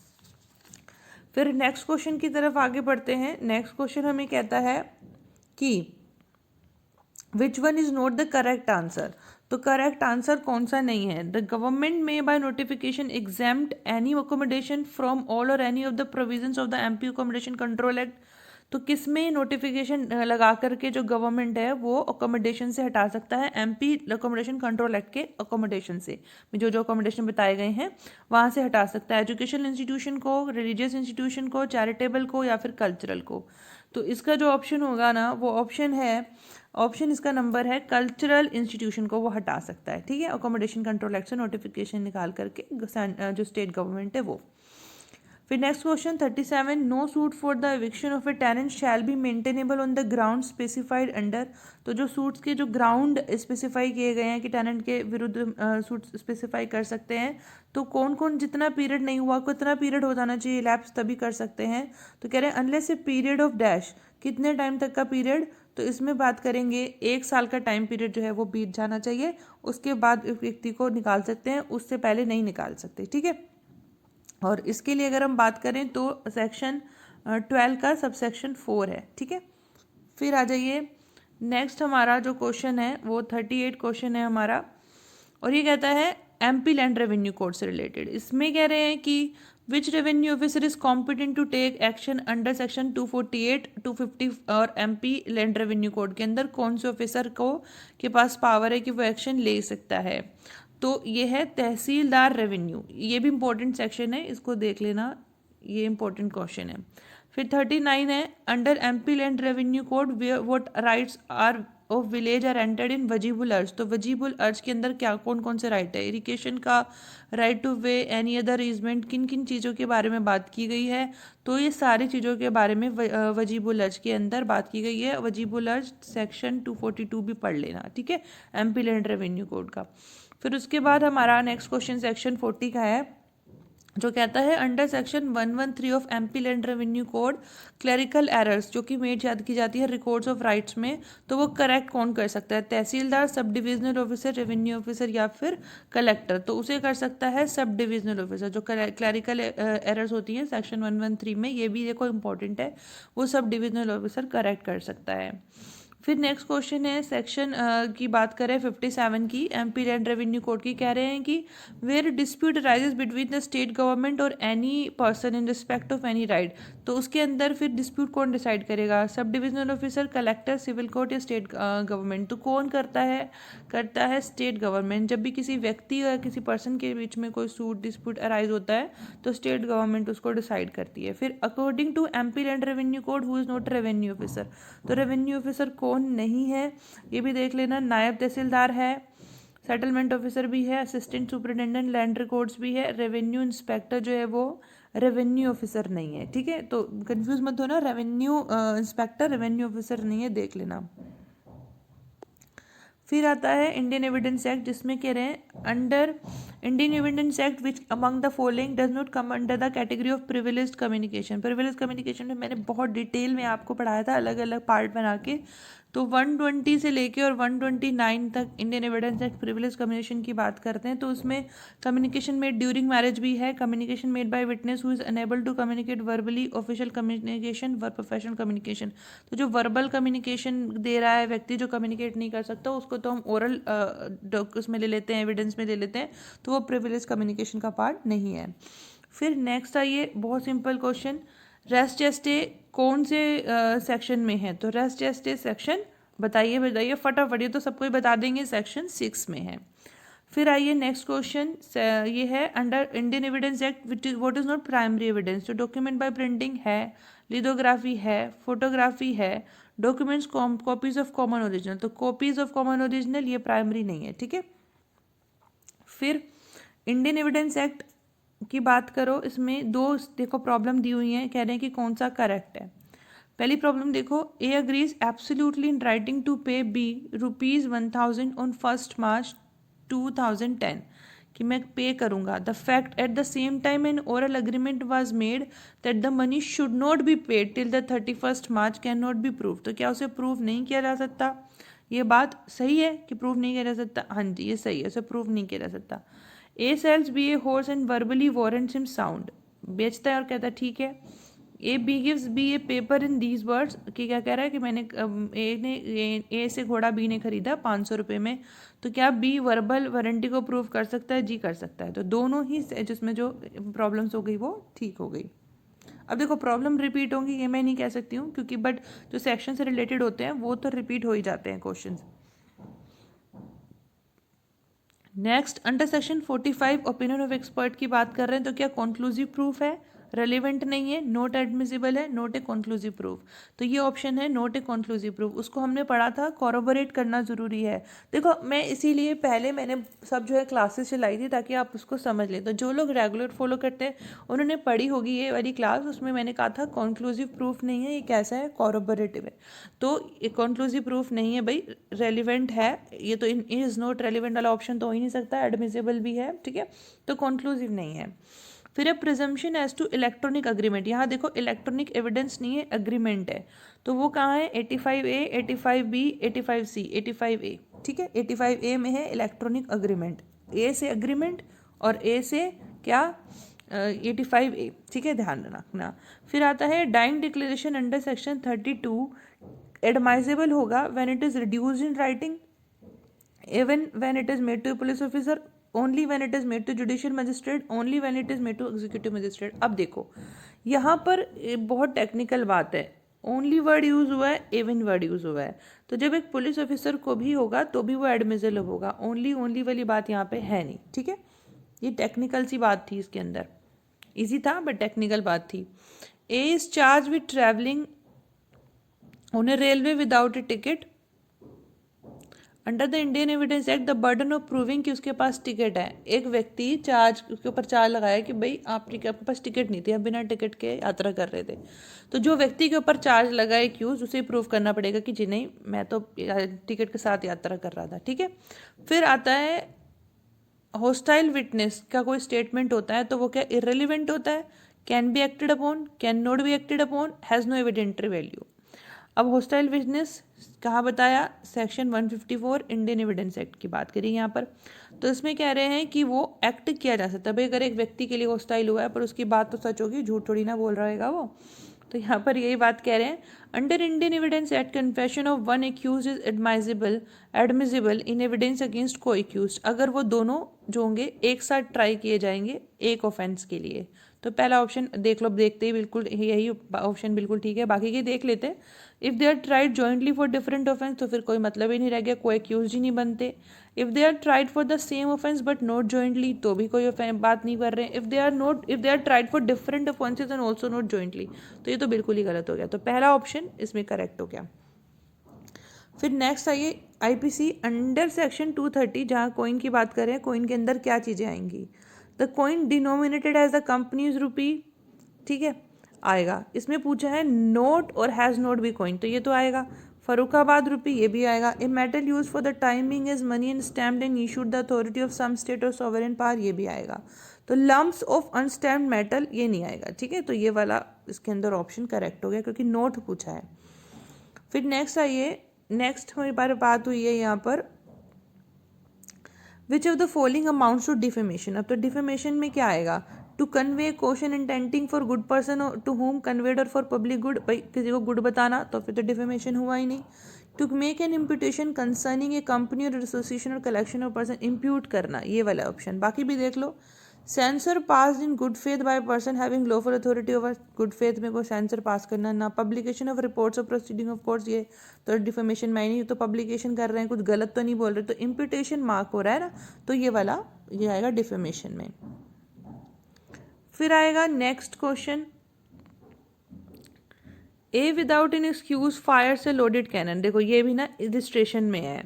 फिर नेक्स्ट क्वेश्चन की तरफ आगे बढ़ते हैं। नेक्स्ट क्वेश्चन हमें कहता है कि which one is not the correct answer. तो करेक्ट आंसर कौन सा नहीं है? The government may by notification exempt any accommodation from all or any of the provisions of the MP accommodation control act. तो किस में नोटिफिकेशन लगा करके जो गवर्नमेंट है वो अकोमोडेशन से हटा सकता है? एमपी अकोमोडेशन कंट्रोल एक्ट के अकोमोडेशन से, जो जो अकोमोडेशन बताए गए हैं वहाँ से हटा सकता है। एजुकेशनल इंस्टीट्यूशन को, रिलीजियस इंस्टीट्यूशन को, चैरिटेबल को या फिर कल्चरल को। तो इसका जो ऑप्शन होगा ना वो ऑप्शन है, ऑप्शन इसका नंबर है कल्चरल इंस्टीट्यूशन को वो हटा सकता है, ठीक है, अकोमोडेशन कंट्रोल एक्ट से नोटिफिकेशन निकाल करके जो स्टेट गवर्नमेंट है वो। फिर next question 37 no suit for the eviction of a tenant shall be maintainable on the ground specified under. तो जो सूट्स के जो ग्राउंड स्पेसिफाई किए गए हैं कि टेनेंट के विरुद्ध सूट स्पेसिफाई कर सकते हैं, तो कौन कौन जितना पीरियड नहीं हुआ कितना पीरियड हो जाना चाहिए लैप्स तभी कर सकते हैं। तो कह रहे हैं unless a period of dash, कितने टाइम तक का पीरियड? तो इसमें बात करेंगे 1 साल का टाइम पीरियड जो है वो बीत जाना चाहिए, उसके बाद व्यक्ति को निकाल सकते हैं, उससे पहले नहीं निकाल सकते, ठीक है। और इसके लिए अगर हम बात करें तो सेक्शन 12 का सबसेक्शन 4 है, ठीक है। फिर आ जाइए नेक्स्ट हमारा जो क्वेश्चन है वो 38 क्वेश्चन है हमारा, और ये कहता है एमपी लैंड रेवेन्यू कोड से रिलेटेड। इसमें कह रहे हैं कि which revenue officer is competent to take action under section 248, 250 और एमपी लैंड रेवेन्यू कोड के अंदर कौन से ऑफिसर को के पास पावर है कि वो एक्शन ले सकता है? तो ये है तहसीलदार रेवेन्यू, ये भी इंपॉर्टेंट सेक्शन है, इसको देख लेना, ये इंपॉर्टेंट क्वेश्चन है। फिर 39 है under MP land revenue code what rights are of village are entered in वजीबुल अर्ज। तो वजीबुल अर्ज के अंदर क्या कौन कौन से राइट है? इरिगेशन का, right two way, any other easement, किन किन चीज़ों के बारे में बात की गई है? तो ये सारी चीज़ों के बारे में वजीबुल अर्ज के अंदर बात की गई है। वजीबुल अर्ज सेक्शन 242 भी पढ़ लेना, ठीक है, एमपी लैंड रेवेन्यू कोड का। फिर उसके बाद हमारा नेक्स्ट क्वेश्चन सेक्शन 40 का है, जो कहता है under section 113 of MP land revenue code clerical errors जो कि मेड याद की जाती है रिकॉर्ड्स ऑफ राइट्स में, तो वो करेक्ट कौन कर सकता है? तहसीलदार, सब डिविजनल ऑफिसर, रेवेन्यू ऑफिसर या फिर कलेक्टर। तो उसे कर सकता है सब डिविजनल ऑफिसर। जो क्लरिकल एरर्स होती हैं सेक्शन 113 में, ये भी देखो इंपॉर्टेंट है, वो सब डिविजनल ऑफिसर करेक्ट कर सकता है। फिर नेक्स्ट क्वेश्चन है सेक्शन की बात करें 57 की, एमपी लैंड रेवेन्यू कोड की। कह रहे हैं कि where dispute arises between the state government और any person in respect of any right, तो उसके अंदर फिर डिस्प्यूट कौन डिसाइड करेगा? Sub divisional officer, collector, civil court या स्टेट गवर्नमेंट। तो कौन करता है? करता है स्टेट गवर्नमेंट। जब भी किसी व्यक्ति या किसी पर्सन के बीच में कोई सूट डिस्प्यूट अराइज होता है तो स्टेट गवर्नमेंट उसको डिसाइड करती है। फिर according to MP land revenue code who is not revenue officer, तो रेवेन्यू ऑफिसर कौन नहीं है ये भी देख लेना। नायब तहसीलदार है, सेटलमेंट ऑफिसर भी है, असिस्टेंट सुपरिटेंडेंट लैंड रिकॉर्ड्स भी है, रेवेन्यू इंस्पेक्टर जो है वो रेवेन्यू ऑफिसर नहीं है, ठीक है, तो कंफ्यूज मत होना, रेवेन्यू इंस्पेक्टर रेवेन्यू ऑफिसर नहीं है, देख लेना। फिर आता है इंडियन एविडेंस एक्ट, जिसमें कह रहे हैं under Indian evidence act which among the following does not come under the category of privileged communication. Privileged communication में मैंने बहुत डिटेल में आपको पढ़ाया था अलग अलग पार्ट बना के, तो 120 से लेके और 129 तक Indian evidence act privilege communication की बात करते हैं। तो उसमें कम्युनिकेशन मेड ड्यूरिंग मैरिज भी है, communication made by witness who is unable to communicate verbally, official communication व प्रोफेशनल कम्युनिकेशन। तो जो वर्बल कम्युनिकेशन दे रहा है व्यक्ति जो कम्युनिकेट नहीं कर सकता, उसको तो हम ओरल उसमें ले लेते हैं, एविडेंस में ले लेते हैं, तो वो प्रिविलेज कम्युनिकेशन का पार्ट नहीं है। फिर नेक्स्ट आइए, बहुत सिंपल क्वेश्चन, रेस्ट जेस्टे कौन से सेक्शन में है? तो रेस्ट जेस्टे सेक्शन बताइए बताइए फटाफट, ये तो सबको ही बता देंगे, सेक्शन 6 में है। फिर आइए नेक्स्ट क्वेश्चन, ये है under Indian evidence act what is not primary evidence. तो डॉक्यूमेंट बाय प्रिंटिंग है, लिथोग्राफी है, फोटोग्राफी है, documents copies of common original. तो कॉपीज ऑफ कॉमन ओरिजिनल ये प्राइमरी नहीं है, ठीक है। फिर इंडियन एविडेंस एक्ट की बात करो, इसमें दो देखो प्रॉब्लम दी हुई है, कह रहे हैं कि कौन सा करेक्ट है। पहली प्रॉब्लम देखो, A agrees absolutely in writing to pay B ₹1000 on 1 March 2010, कि मैं पे करूंगा। The fact at the same time an oral agreement was made that the money should not be paid till the 31 March can not be prove. तो क्या उसे prove नहीं किया जा सकता? ये बात सही है कि प्रूव नहीं किया जा सकता? हाँ जी, ये सही है, उसे प्रूव नहीं किया जा सकता। A sells B a horse and verbally warrants him sound, बेचता है और कहता है ठीक है। A B gives B a paper in these words, कि क्या कह रहा है कि मैंने ए से घोड़ा बी ने खरीदा 500 रुपये में, तो क्या बी वर्बल वारंटी को प्रूव कर सकता है? जी कर सकता है। तो दोनों ही जिसमें जो प्रॉब्लम्स हो गई वो ठीक हो गई। अब देखो प्रॉब्लम रिपीट होंगी ये मैं नहीं कह सकती हूँ, क्योंकि बट जो सेक्शन से रिलेटेड होते हैं वो तो रिपीट हो ही जाते हैं question. Next under section 45 opinion of expert की बात कर रहे हैं, तो क्या कॉन्क्लूसिव प्रूफ है? रेलिवेंट नहीं है, नोट एडमिसिबल है, नोट ए कॉन्क्लूसिव प्रूफ। तो ये ऑप्शन है नोट ए कॉन्क्लूसिव प्रूफ, उसको हमने पढ़ा था, कॉरोबोरेट करना जरूरी है। देखो मैं इसीलिए पहले मैंने सब जो है क्लासेस चलाई थी ताकि आप उसको समझ लें। तो जो लोग रेगुलर फॉलो करते हैं उन्होंने पढ़ी होगी ये वाली क्लास, उसमें मैंने कहा था कॉन्क्लूसिव प्रूफ नहीं है, ये कैसा है? कॉरोबोरेटिव है। तो ये कॉन्क्लूसिव प्रूफ नहीं है भाई, रेलिवेंट है ये, तो इज नॉट रेलिवेंट वाला ऑप्शन तो हो ही नहीं सकता, एडमिसिबल भी है, ठीक है, तो कॉन्क्लूसिव नहीं है। फिर है presumption as to electronic agreement, यहाँ देखो इलेक्ट्रॉनिक एविडेंस नहीं है, अग्रीमेंट है, तो वो कहाँ है? 85A, 85B, 85C, 85A, ठीक है, 85A में है इलेक्ट्रॉनिक अग्रीमेंट, ए से अग्रीमेंट और ए से क्या 85A, ठीक है, ध्यान रखना। फिर आता है डाइंग डिक्लेरेशन अंडर सेक्शन 32 एडमाइजेबल होगा when it is reduced in writing, even when it is made to a police officer, only when it is made to judicial magistrate, only when it is made to executive magistrate। अब देखो यहाँ पर बहुत technical बात है, only word use हुआ है, Avon word use हुआ है, तो जब एक पुलिस ऑफिसर को भी होगा तो भी वो एडमिसिबल होगा, ओनली ओनली वाली बात यहाँ पे है नहीं, ठीक है, ये टेक्निकल सी बात थी इसके अंदर, इजी था बट टेक्निकल बात थी। A is charge with travelling on a railway without a ticket, under the Indian evidence act the burden of proving कि उसके पास टिकट है, एक व्यक्ति चार्ज उसके ऊपर चार्ज लगाया कि भाई आपके पास टिकट नहीं थी, आप बिना टिकट के यात्रा कर रहे थे, तो जो व्यक्ति के ऊपर चार्ज लगा एक्यूज उसे प्रूव करना पड़ेगा कि जी नहीं मैं तो टिकट के साथ यात्रा कर रहा था, ठीक है। फिर आता है हॉस्टाइल विटनेस का कोई स्टेटमेंट होता है तो वो क्या इररिलेवेंट होता है, can be acted upon, can not be acted upon, has no evidentiary value. अब हॉस्टाइल विटनेस कहाँ बताया, सेक्शन 154 इंडियन एविडेंस एक्ट की बात करें यहाँ पर। तो इसमें कह रहे हैं कि वो एक्ट किया जा सकता है, भाई अगर एक व्यक्ति के लिए हॉस्टाइल हुआ है पर उसकी बात तो सच होगी, झूठ थोड़ी ना बोल रहेगा वो, तो यहाँ पर यही बात कह रहे हैं। Under Indian evidence act confession of one accused is admissible in evidence against co accused, अगर वो दोनों जो होंगे एक साथ ट्राई किए जाएंगे एक ऑफेंस के लिए। तो पहला ऑप्शन देख लो, देखते ही बिल्कुल यही ऑप्शन बिल्कुल ठीक है, बाकी के देख लेते हैं। If they are tried jointly for different offence तो फिर कोई मतलब ही नहीं रह गया, कोई एक्यूज ही नहीं बनते। If they are tried for the same offence but not jointly तो भी कोई बात नहीं कर रहे हैं। If they are tried for different offences and also not jointly तो ये तो बिल्कुल ही गलत हो गया, तो पहला ऑप्शन इसमें करेक्ट हो गया। फिर नेक्स्ट आइए आईपीसी अंडर सेक्शन 230 जहाँ कोइन की बात करें, कोइन के अंदर क्या चीज़ें आएंगी, the coin denominated as the company's rupee, ठीक है आएगा। इसमें पूछा है नोट और हैज़ नोट बी कोइन तो ये तो आएगा। फरुखाबाद रुपी ये भी आएगा। A metal use for the timing is money and stamped and issued the authority of some state और सॉवरेन पावर ये भी आएगा। तो लम्प्स ऑफ अनस्टैम्प्ड मेटल ये नहीं आएगा, ठीक है, तो ये वाला इसके अंदर ऑप्शन करेक्ट हो गया क्योंकि नोट पूछा है। फिर नेक्स्ट आइए, नेक्स्ट हमारी बात हुई है यहाँ पर which of the following amounts to defamation. अब तो डिफेमेशन में क्या आएगा, to convey question intending for good person to whom conveyed or for public good, भाई किसी को गुड बताना तो फिर तो डिफेमेशन हुआ ही नहीं। To make an imputation concerning a company और एसोसिएशन और कलेक्शन ऑफ पर्सन, इम्प्यूट करना ये वाला ऑप्शन, बाकी भी देख लो। Censure passed in good faith by person having lawful authority over, good faith में कोई सेंसर पास करना ना। Publication of reports of proceeding of course ये तो डिफेमेशन में नहीं, तो पब्लिकेशन कर रहे हैं कुछ गलत तो नहीं बोल रहे, तो इम्प्यूटेशन मार्क हो रहा है ना, तो ये वाला ये आएगा डिफेमेशन में। फिर आएगा next question, A without an excuse fire से लोडेड कैनन, देखो ये भी ना इलिस्ट्रेशन में है,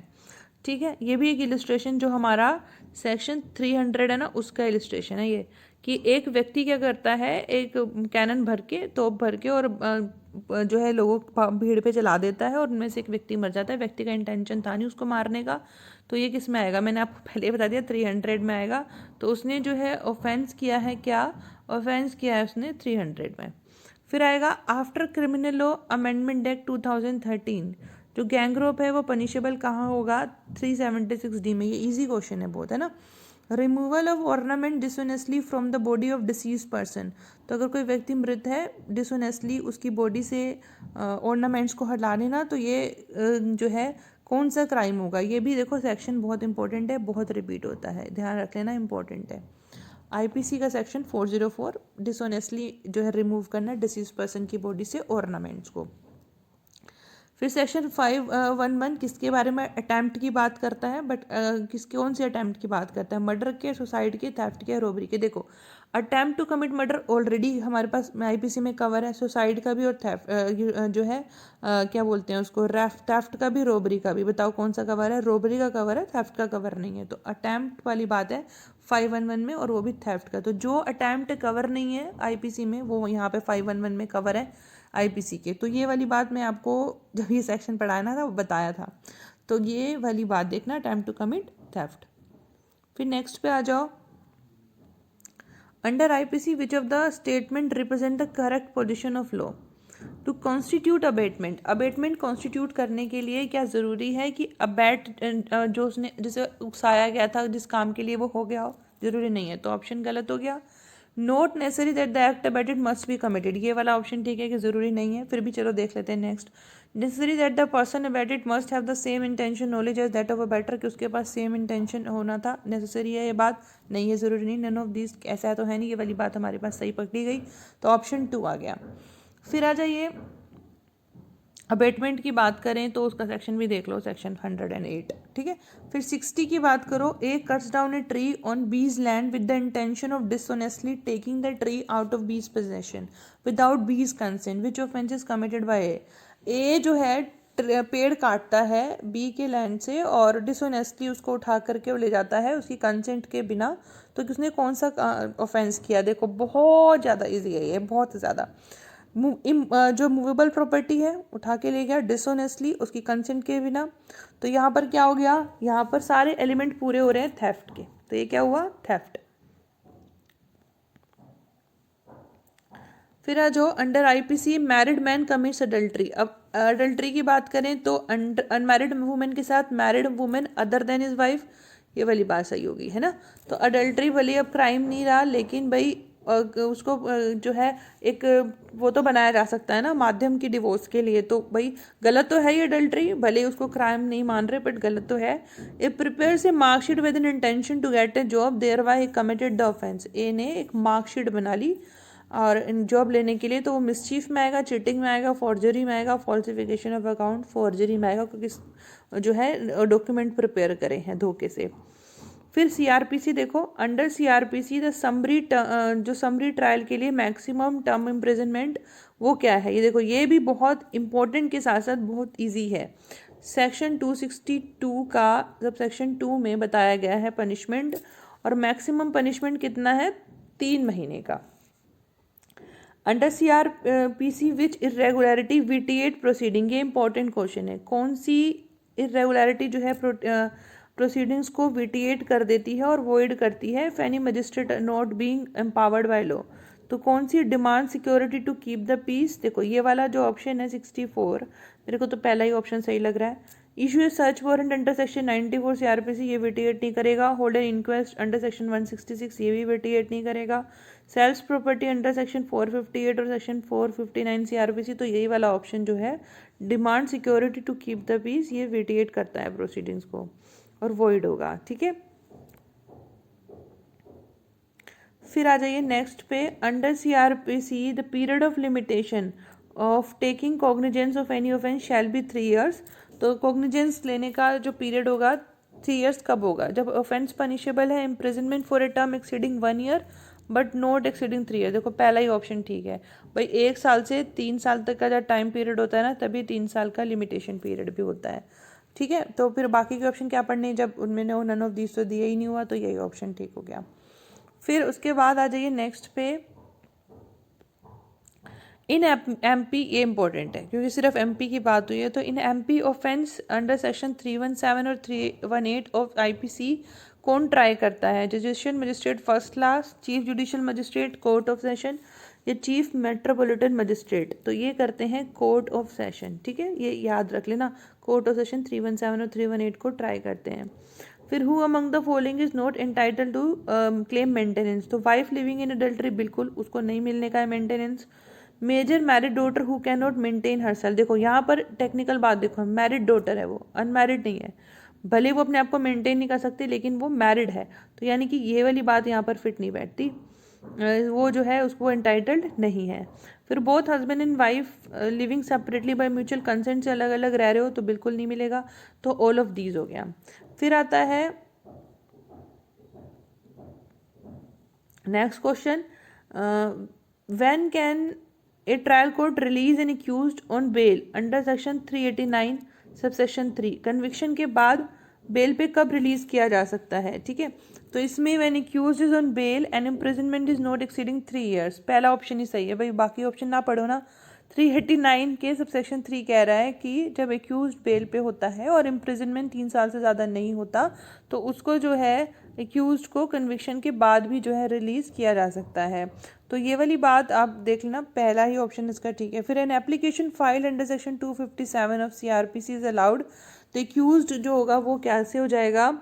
ठीक है, ये भी एक इलिस्ट्रेशन जो हमारा सेक्शन 300 है ना उसका इलिस्ट्रेशन है ये, कि एक व्यक्ति क्या करता है एक कैनन भर के तोप भर के और जो है लोगों भीड़ पे चला देता है और उनमें से एक व्यक्ति मर जाता है, व्यक्ति का इंटेंशन था नहीं उसको मारने का, तो ये किस में आएगा, मैंने आपको पहले बता दिया 300 में आएगा। तो उसने जो है ऑफेंस किया है, क्या ऑफेंस किया है उसने 300 में। फिर आएगा after criminal law amendment act 2013 जो गैंगरेप है वो पनिशेबल कहाँ होगा, 376D में, ये इजी क्वेश्चन है बहुत, है ना। Removal of ornament dishonestly from the body of disease person, तो अगर कोई व्यक्ति मृत है डिसऑनेस्टली उसकी बॉडी से ऑर्नामेंट्स को हटा लेना, तो ये जो है कौन सा क्राइम होगा, ये भी देखो सेक्शन बहुत इंपॉर्टेंट है, बहुत रिपीट होता है, ध्यान रख लेना, इंपॉर्टेंट है। आईपीसी का सेक्शन 404 डिसऑनेस्टली जो है रिमूव करना डिसीज पर्सन की बॉडी से ऑर्नामेंट्स को। फिर सेक्शन 511 किसके बारे में, अटैम्प्ट की बात करता है, बट कौन से अटैम्प्ट की बात करता है, मर्डर के, सुसाइड के, थेफ्ट के, रोबरी के। देखो attempt to commit murder already हमारे पास आईपीसी में कवर है, सुसाइड का भी और थेफ्ट जो है क्या बोलते हैं उसको, थेफ्ट का भी, रोबरी का भी। बताओ कौन सा कवर है, रोबरी का कवर है, थेफ्ट का कवर नहीं है, तो अटैम्प्ट वाली बात है 511 में, और वो भी थेफ्ट का। तो जो अटैम्प्ट कवर नहीं है आईपीसी में वो यहाँ पे 511 में कवर है आईपीसी के। तो ये वाली बात मैं आपको जब ये सेक्शन पढ़ाया ना था वो बताया था, तो ये वाली बात देखना, अटेम्प्ट टू कमिट थेफ्ट। फिर नेक्स्ट पे आ जाओ, under IPC which of the statement represent the correct position of law to constitute abetment. Abetment constitute करने के लिए क्या ज़रूरी है कि अबेट जो उसने जिसे उकसाया गया था जिस काम के लिए वो हो गया हो, जरूरी नहीं है, तो ऑप्शन गलत हो गया। Note necessary that the act abetted must be committed, ये वाला ऑप्शन ठीक है कि ज़रूरी नहीं है, फिर भी चलो देख लेते हैं next. Necessary that the person abetted must have the same intention knowledge as that of abettor, कि उसके पास सेम इंटेंशन होना था, नेसेसरी है ये बात, नहीं है ज़रूरी नहीं, नन ऑफ दिस ऐसा तो है नहीं, ये वाली बात हमारे पास सही पकड़ी गई, तो ऑप्शन 2 आ गया। फिर आ जाइए अबेटमेंट की बात करें तो उसका सेक्शन भी देख लो, सेक्शन 108, ठीक है। फिर 60 की बात करो, A cuts down a tree on B's land with the intention of dishonestly taking the tree out of B's possession without B's consent, which offence is committed by A जो है पेड़ काटता है बी के लैंड से और dishonestly उसको उठा करके वो ले जाता है उसकी कंसेंट के बिना, तो किसने कौन सा ऑफेंस किया? देखो बहुत ज़्यादा इजी है ये, बहुत ज़्यादा। जो मूवेबल प्रॉपर्टी है उठा के ले गया डिसऑनेस्टली उसकी कंसेंट के बिना, तो यहाँ पर क्या हो गया? यहाँ पर सारे एलिमेंट पूरे हो रहे हैं थेफ्ट के, तो ये क्या हुआ? थेफ्ट। फिर आ जाओ under IPC married man commits adultery. अब अडल्ट्री की बात करें तो अनमैरिड वुमेन के साथ married women other than his wife, ये वाली बात सही होगी, है ना? तो अडल्ट्री भले अब क्राइम नहीं रहा, लेकिन भाई उसको जो है एक वो तो बनाया जा सकता है ना माध्यम की डिवोर्स के लिए, तो भाई गलत तो है ये अडल्ट्री, भले उसको क्राइम नहीं मान रहे बट गलत तो है। A prepares a marksheet with an intention to get a job thereby committed the offence. A ने एक मार्कशीट बना ली और जॉब लेने के लिए, तो वो मिसचीफ में आएगा, चीटिंग में आएगा, फॉर्जरी में आएगा, फॉल्सिफिकेशन ऑफ अकाउंट, फॉर्जरी में आएगा, क्योंकि जो है डॉक्यूमेंट प्रिपेयर करे हैं धोखे से। फिर सीआरपीसी देखो, अंडर सीआरपीसी द समरी जो समरी ट्रायल के लिए मैक्सिमम टर्म इम्प्रिजनमेंट वो क्या है? ये देखो, ये भी बहुत इंपॉर्टेंट के साथ साथ बहुत इजी है। सेक्शन 262 का जब सेक्शन 2 में बताया गया है पनिशमेंट, और मैक्सिमम पनिशमेंट कितना है? 3 महीने का। अंडर सीआरपीसी विच इरेगुलरिटी विटिएट प्रोसीडिंग, ये इंपॉर्टेंट क्वेश्चन है। कौन सी इरेगुलरिटी जो है प्रोसीडिंग्स को विटिएट कर देती है और वॉइड करती है? If any magistrate not being empowered by law, तो कौन सी? Demand security to keep the peace. देखो ये वाला जो ऑप्शन है 64, मेरे को तो पहला ही ऑप्शन सही लग रहा है। इशू ए search warrant under section 94 CrPC, ये विटिएट नहीं करेगा। Hold N inquest under section 166, ये भी विटिएट नहीं करेगा। सेल्स प्रॉपर्टी अंडर सेक्शन 458 और सेक्शन 459 सीआरपीसी, तो यही वाला ऑप्शन जो है demand security to keep the peace, ये विटिएट करता है प्रोसीडिंग्स को और वॉइड होगा, ठीक है। फिर आ जाइए नेक्स्ट पे, under CrPC the period of limitation of taking cognizance of any offence shall be 3 years. तो कॉग्निजेंस लेने का जो पीरियड होगा 3 ईयर्स कब होगा? जब ऑफेंस पनिशेबल है imprisonment for a term exceeding 1 year but not exceeding 3 year. देखो पहला ही ऑप्शन ठीक है भाई, 1 साल से 3 साल तक का जब टाइम पीरियड होता है ना, तभी 3 साल का लिमिटेशन पीरियड भी होता है, ठीक है। तो फिर बाकी के ऑप्शन क्या पढ़ने हैं, जब उनमें नन ऑफ दीज तो दिया ही नहीं हुआ, तो यही ऑप्शन ठीक हो गया। फिर उसके बाद आ जाइए नेक्स्ट पे, इन एमपी, ये इंपॉर्टेंट है क्योंकि सिर्फ एमपी की बात हुई है, तो in MP offence under section 317 और 318 ऑफ आईपीसी कौन ट्राई करता है? Judicial magistrate first class, chief judicial magistrate court of session, या चीफ मेट्रोपॉलिटन मजिस्ट्रेट? तो ये करते हैं कोर्ट ऑफ सेशन, ठीक है, ये याद रख लेना, कोर्ट ऑफ सेशन 317 और 318 को ट्राई करते हैं। फिर who among the following is not entitle to claim maintenance? तो वाइफ लिविंग इन अडल्ट्री, बिल्कुल उसको नहीं मिलने का है maintenance. Major married daughter who can not maintain herself, देखो यहाँ पर टेक्निकल बात देखो, मैरिड डॉटर है वो, अनमैरिड नहीं है, भले वो अपने आप को मेंटेन नहीं कर सकती लेकिन वो मैरिड है, तो यानी कि ये वाली बात यहाँ पर फिट नहीं बैठती, वो जो है उसको एंटाइटल्ड नहीं है। फिर both husband and wife living separately by mutual consent से अलग अलग रह रहे हो, तो बिल्कुल नहीं मिलेगा, तो ऑल ऑफ दीज हो गया। फिर आता है next question, when can a trial court release an accused on bail under section 389 subsection 3? Conviction के बाद बेल पे कब रिलीज किया जा सकता है, ठीक है। तो इसमें when accused is on bail and imprisonment is not exceeding 3 years, पहला ऑप्शन ही सही है भाई, बाकी ऑप्शन ना पढ़ो ना। 389 के सबसेक्शन 3 कह रहा है कि जब एक्यूज्ड बेल पे होता है और इम्प्रिजनमेंट 3 साल से ज़्यादा नहीं होता, तो उसको जो है एक्यूज्ड को कन्विक्शन के बाद भी जो है रिलीज़ किया जा सकता है, तो ये वाली बात आप देख लेना, पहला ही ऑप्शन इसका ठीक है। फिर an application file under section 257 of CrPC is allowed, तो एक्यूज्ड जो होगा वो कैसे हो जाएगा?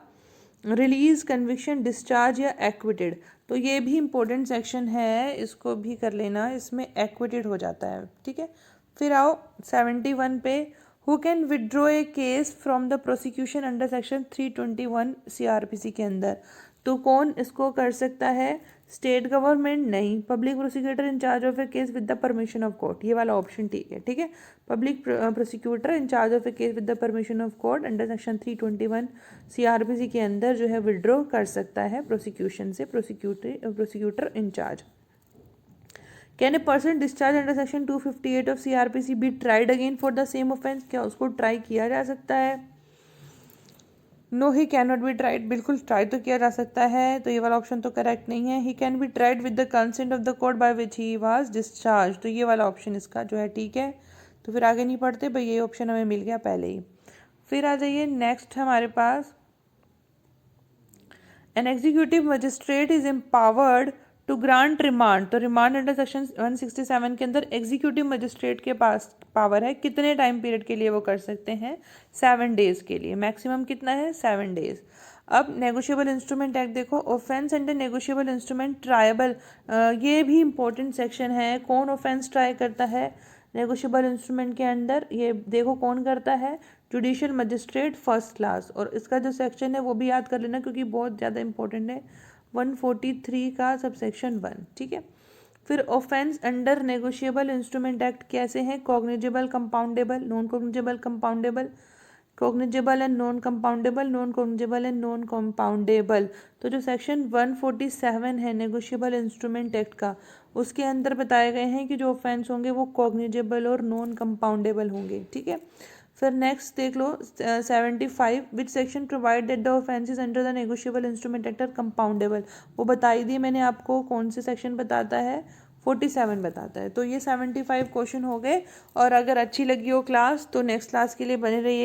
रिलीज, कन्विक्शन, डिस्चार्ज या एक्विटेड? तो ये भी इंपॉर्टेंट सेक्शन है, इसको भी कर लेना, इसमें एक्विटेड हो जाता है, ठीक है। फिर आओ 71 पे, who can withdraw A case from the prosecution under section 321 CrPC के अंदर? तो कौन इसको कर सकता है? स्टेट गवर्नमेंट नहीं, public prosecutor in charge of A case with the permission of court, ये वाला ऑप्शन ठीक है, ठीक है। Public prosecutor in charge of A case with the permission of court under section 321 CrPC के अंदर जो है विड्रॉ कर सकता है प्रोसिक्यूशन से, prosecutor in charge. Can a person discharge under section 258 of CRPC be tried again for the same offence, क्या उसको ट्राई किया जा सकता है? No he can not be tried, बिल्कुल ट्राई तो किया जा सकता है, तो ये वाला ऑप्शन तो करेक्ट नहीं है। He can be tried with the consent of the court by which he was discharge, तो ये वाला ऑप्शन इसका जो है ठीक है। तो फिर आगे नहीं पढ़ते भाई, ये ऑप्शन हमें मिल गया पहले ही। फिर आ जाइए नेक्स्ट हमारे पास, an executive magistrate is empowered to grant remand, तो रिमांड अंडर सेक्शन 167 के अंदर एग्जीक्यूटिव मजिस्ट्रेट के पास पावर है, कितने टाइम पीरियड के लिए वो कर सकते हैं? 7 डेज के लिए, मैक्सिमम कितना है? 7 डेज। अब नेगोशिएबल इंस्ट्रूमेंट एक्ट देखो, offence under negotiable instrument tribal, ये भी इंपॉर्टेंट सेक्शन है। कौन ऑफेंस ट्राई करता है नेगोशिएबल इंस्ट्रूमेंट के अंदर? ये देखो कौन करता है, जुडिशियल मजिस्ट्रेट फर्स्ट क्लास। और इसका जो सेक्शन है वो भी याद कर लेना क्योंकि बहुत ज़्यादा इंपॉर्टेंट है, 143 का सबसेक्शन 1, ठीक है। फिर offence under negotiable instrument act कैसे हैं? Cognizable, compoundable, non cognizable, compoundable, cognizable and non compoundable, non cognizable and non compoundable. तो जो सेक्शन 147 है नेगोशिएबल इंस्ट्रूमेंट एक्ट का, उसके अंदर बताए गए हैं कि जो ऑफेंस होंगे वो कॉग्निजेबल और नॉन कंपाउंडेबल होंगे, ठीक है। फिर नेक्स्ट देख लो 75, which section provide that the offences under the negotiable instrument act are compoundable, वो बताई दी मैंने आपको, कौन से सेक्शन बताता है? 47 बताता है। तो ये 75 क्वेश्चन हो गए। और अगर अच्छी लगी हो क्लास तो नेक्स्ट क्लास के लिए बने रहिए।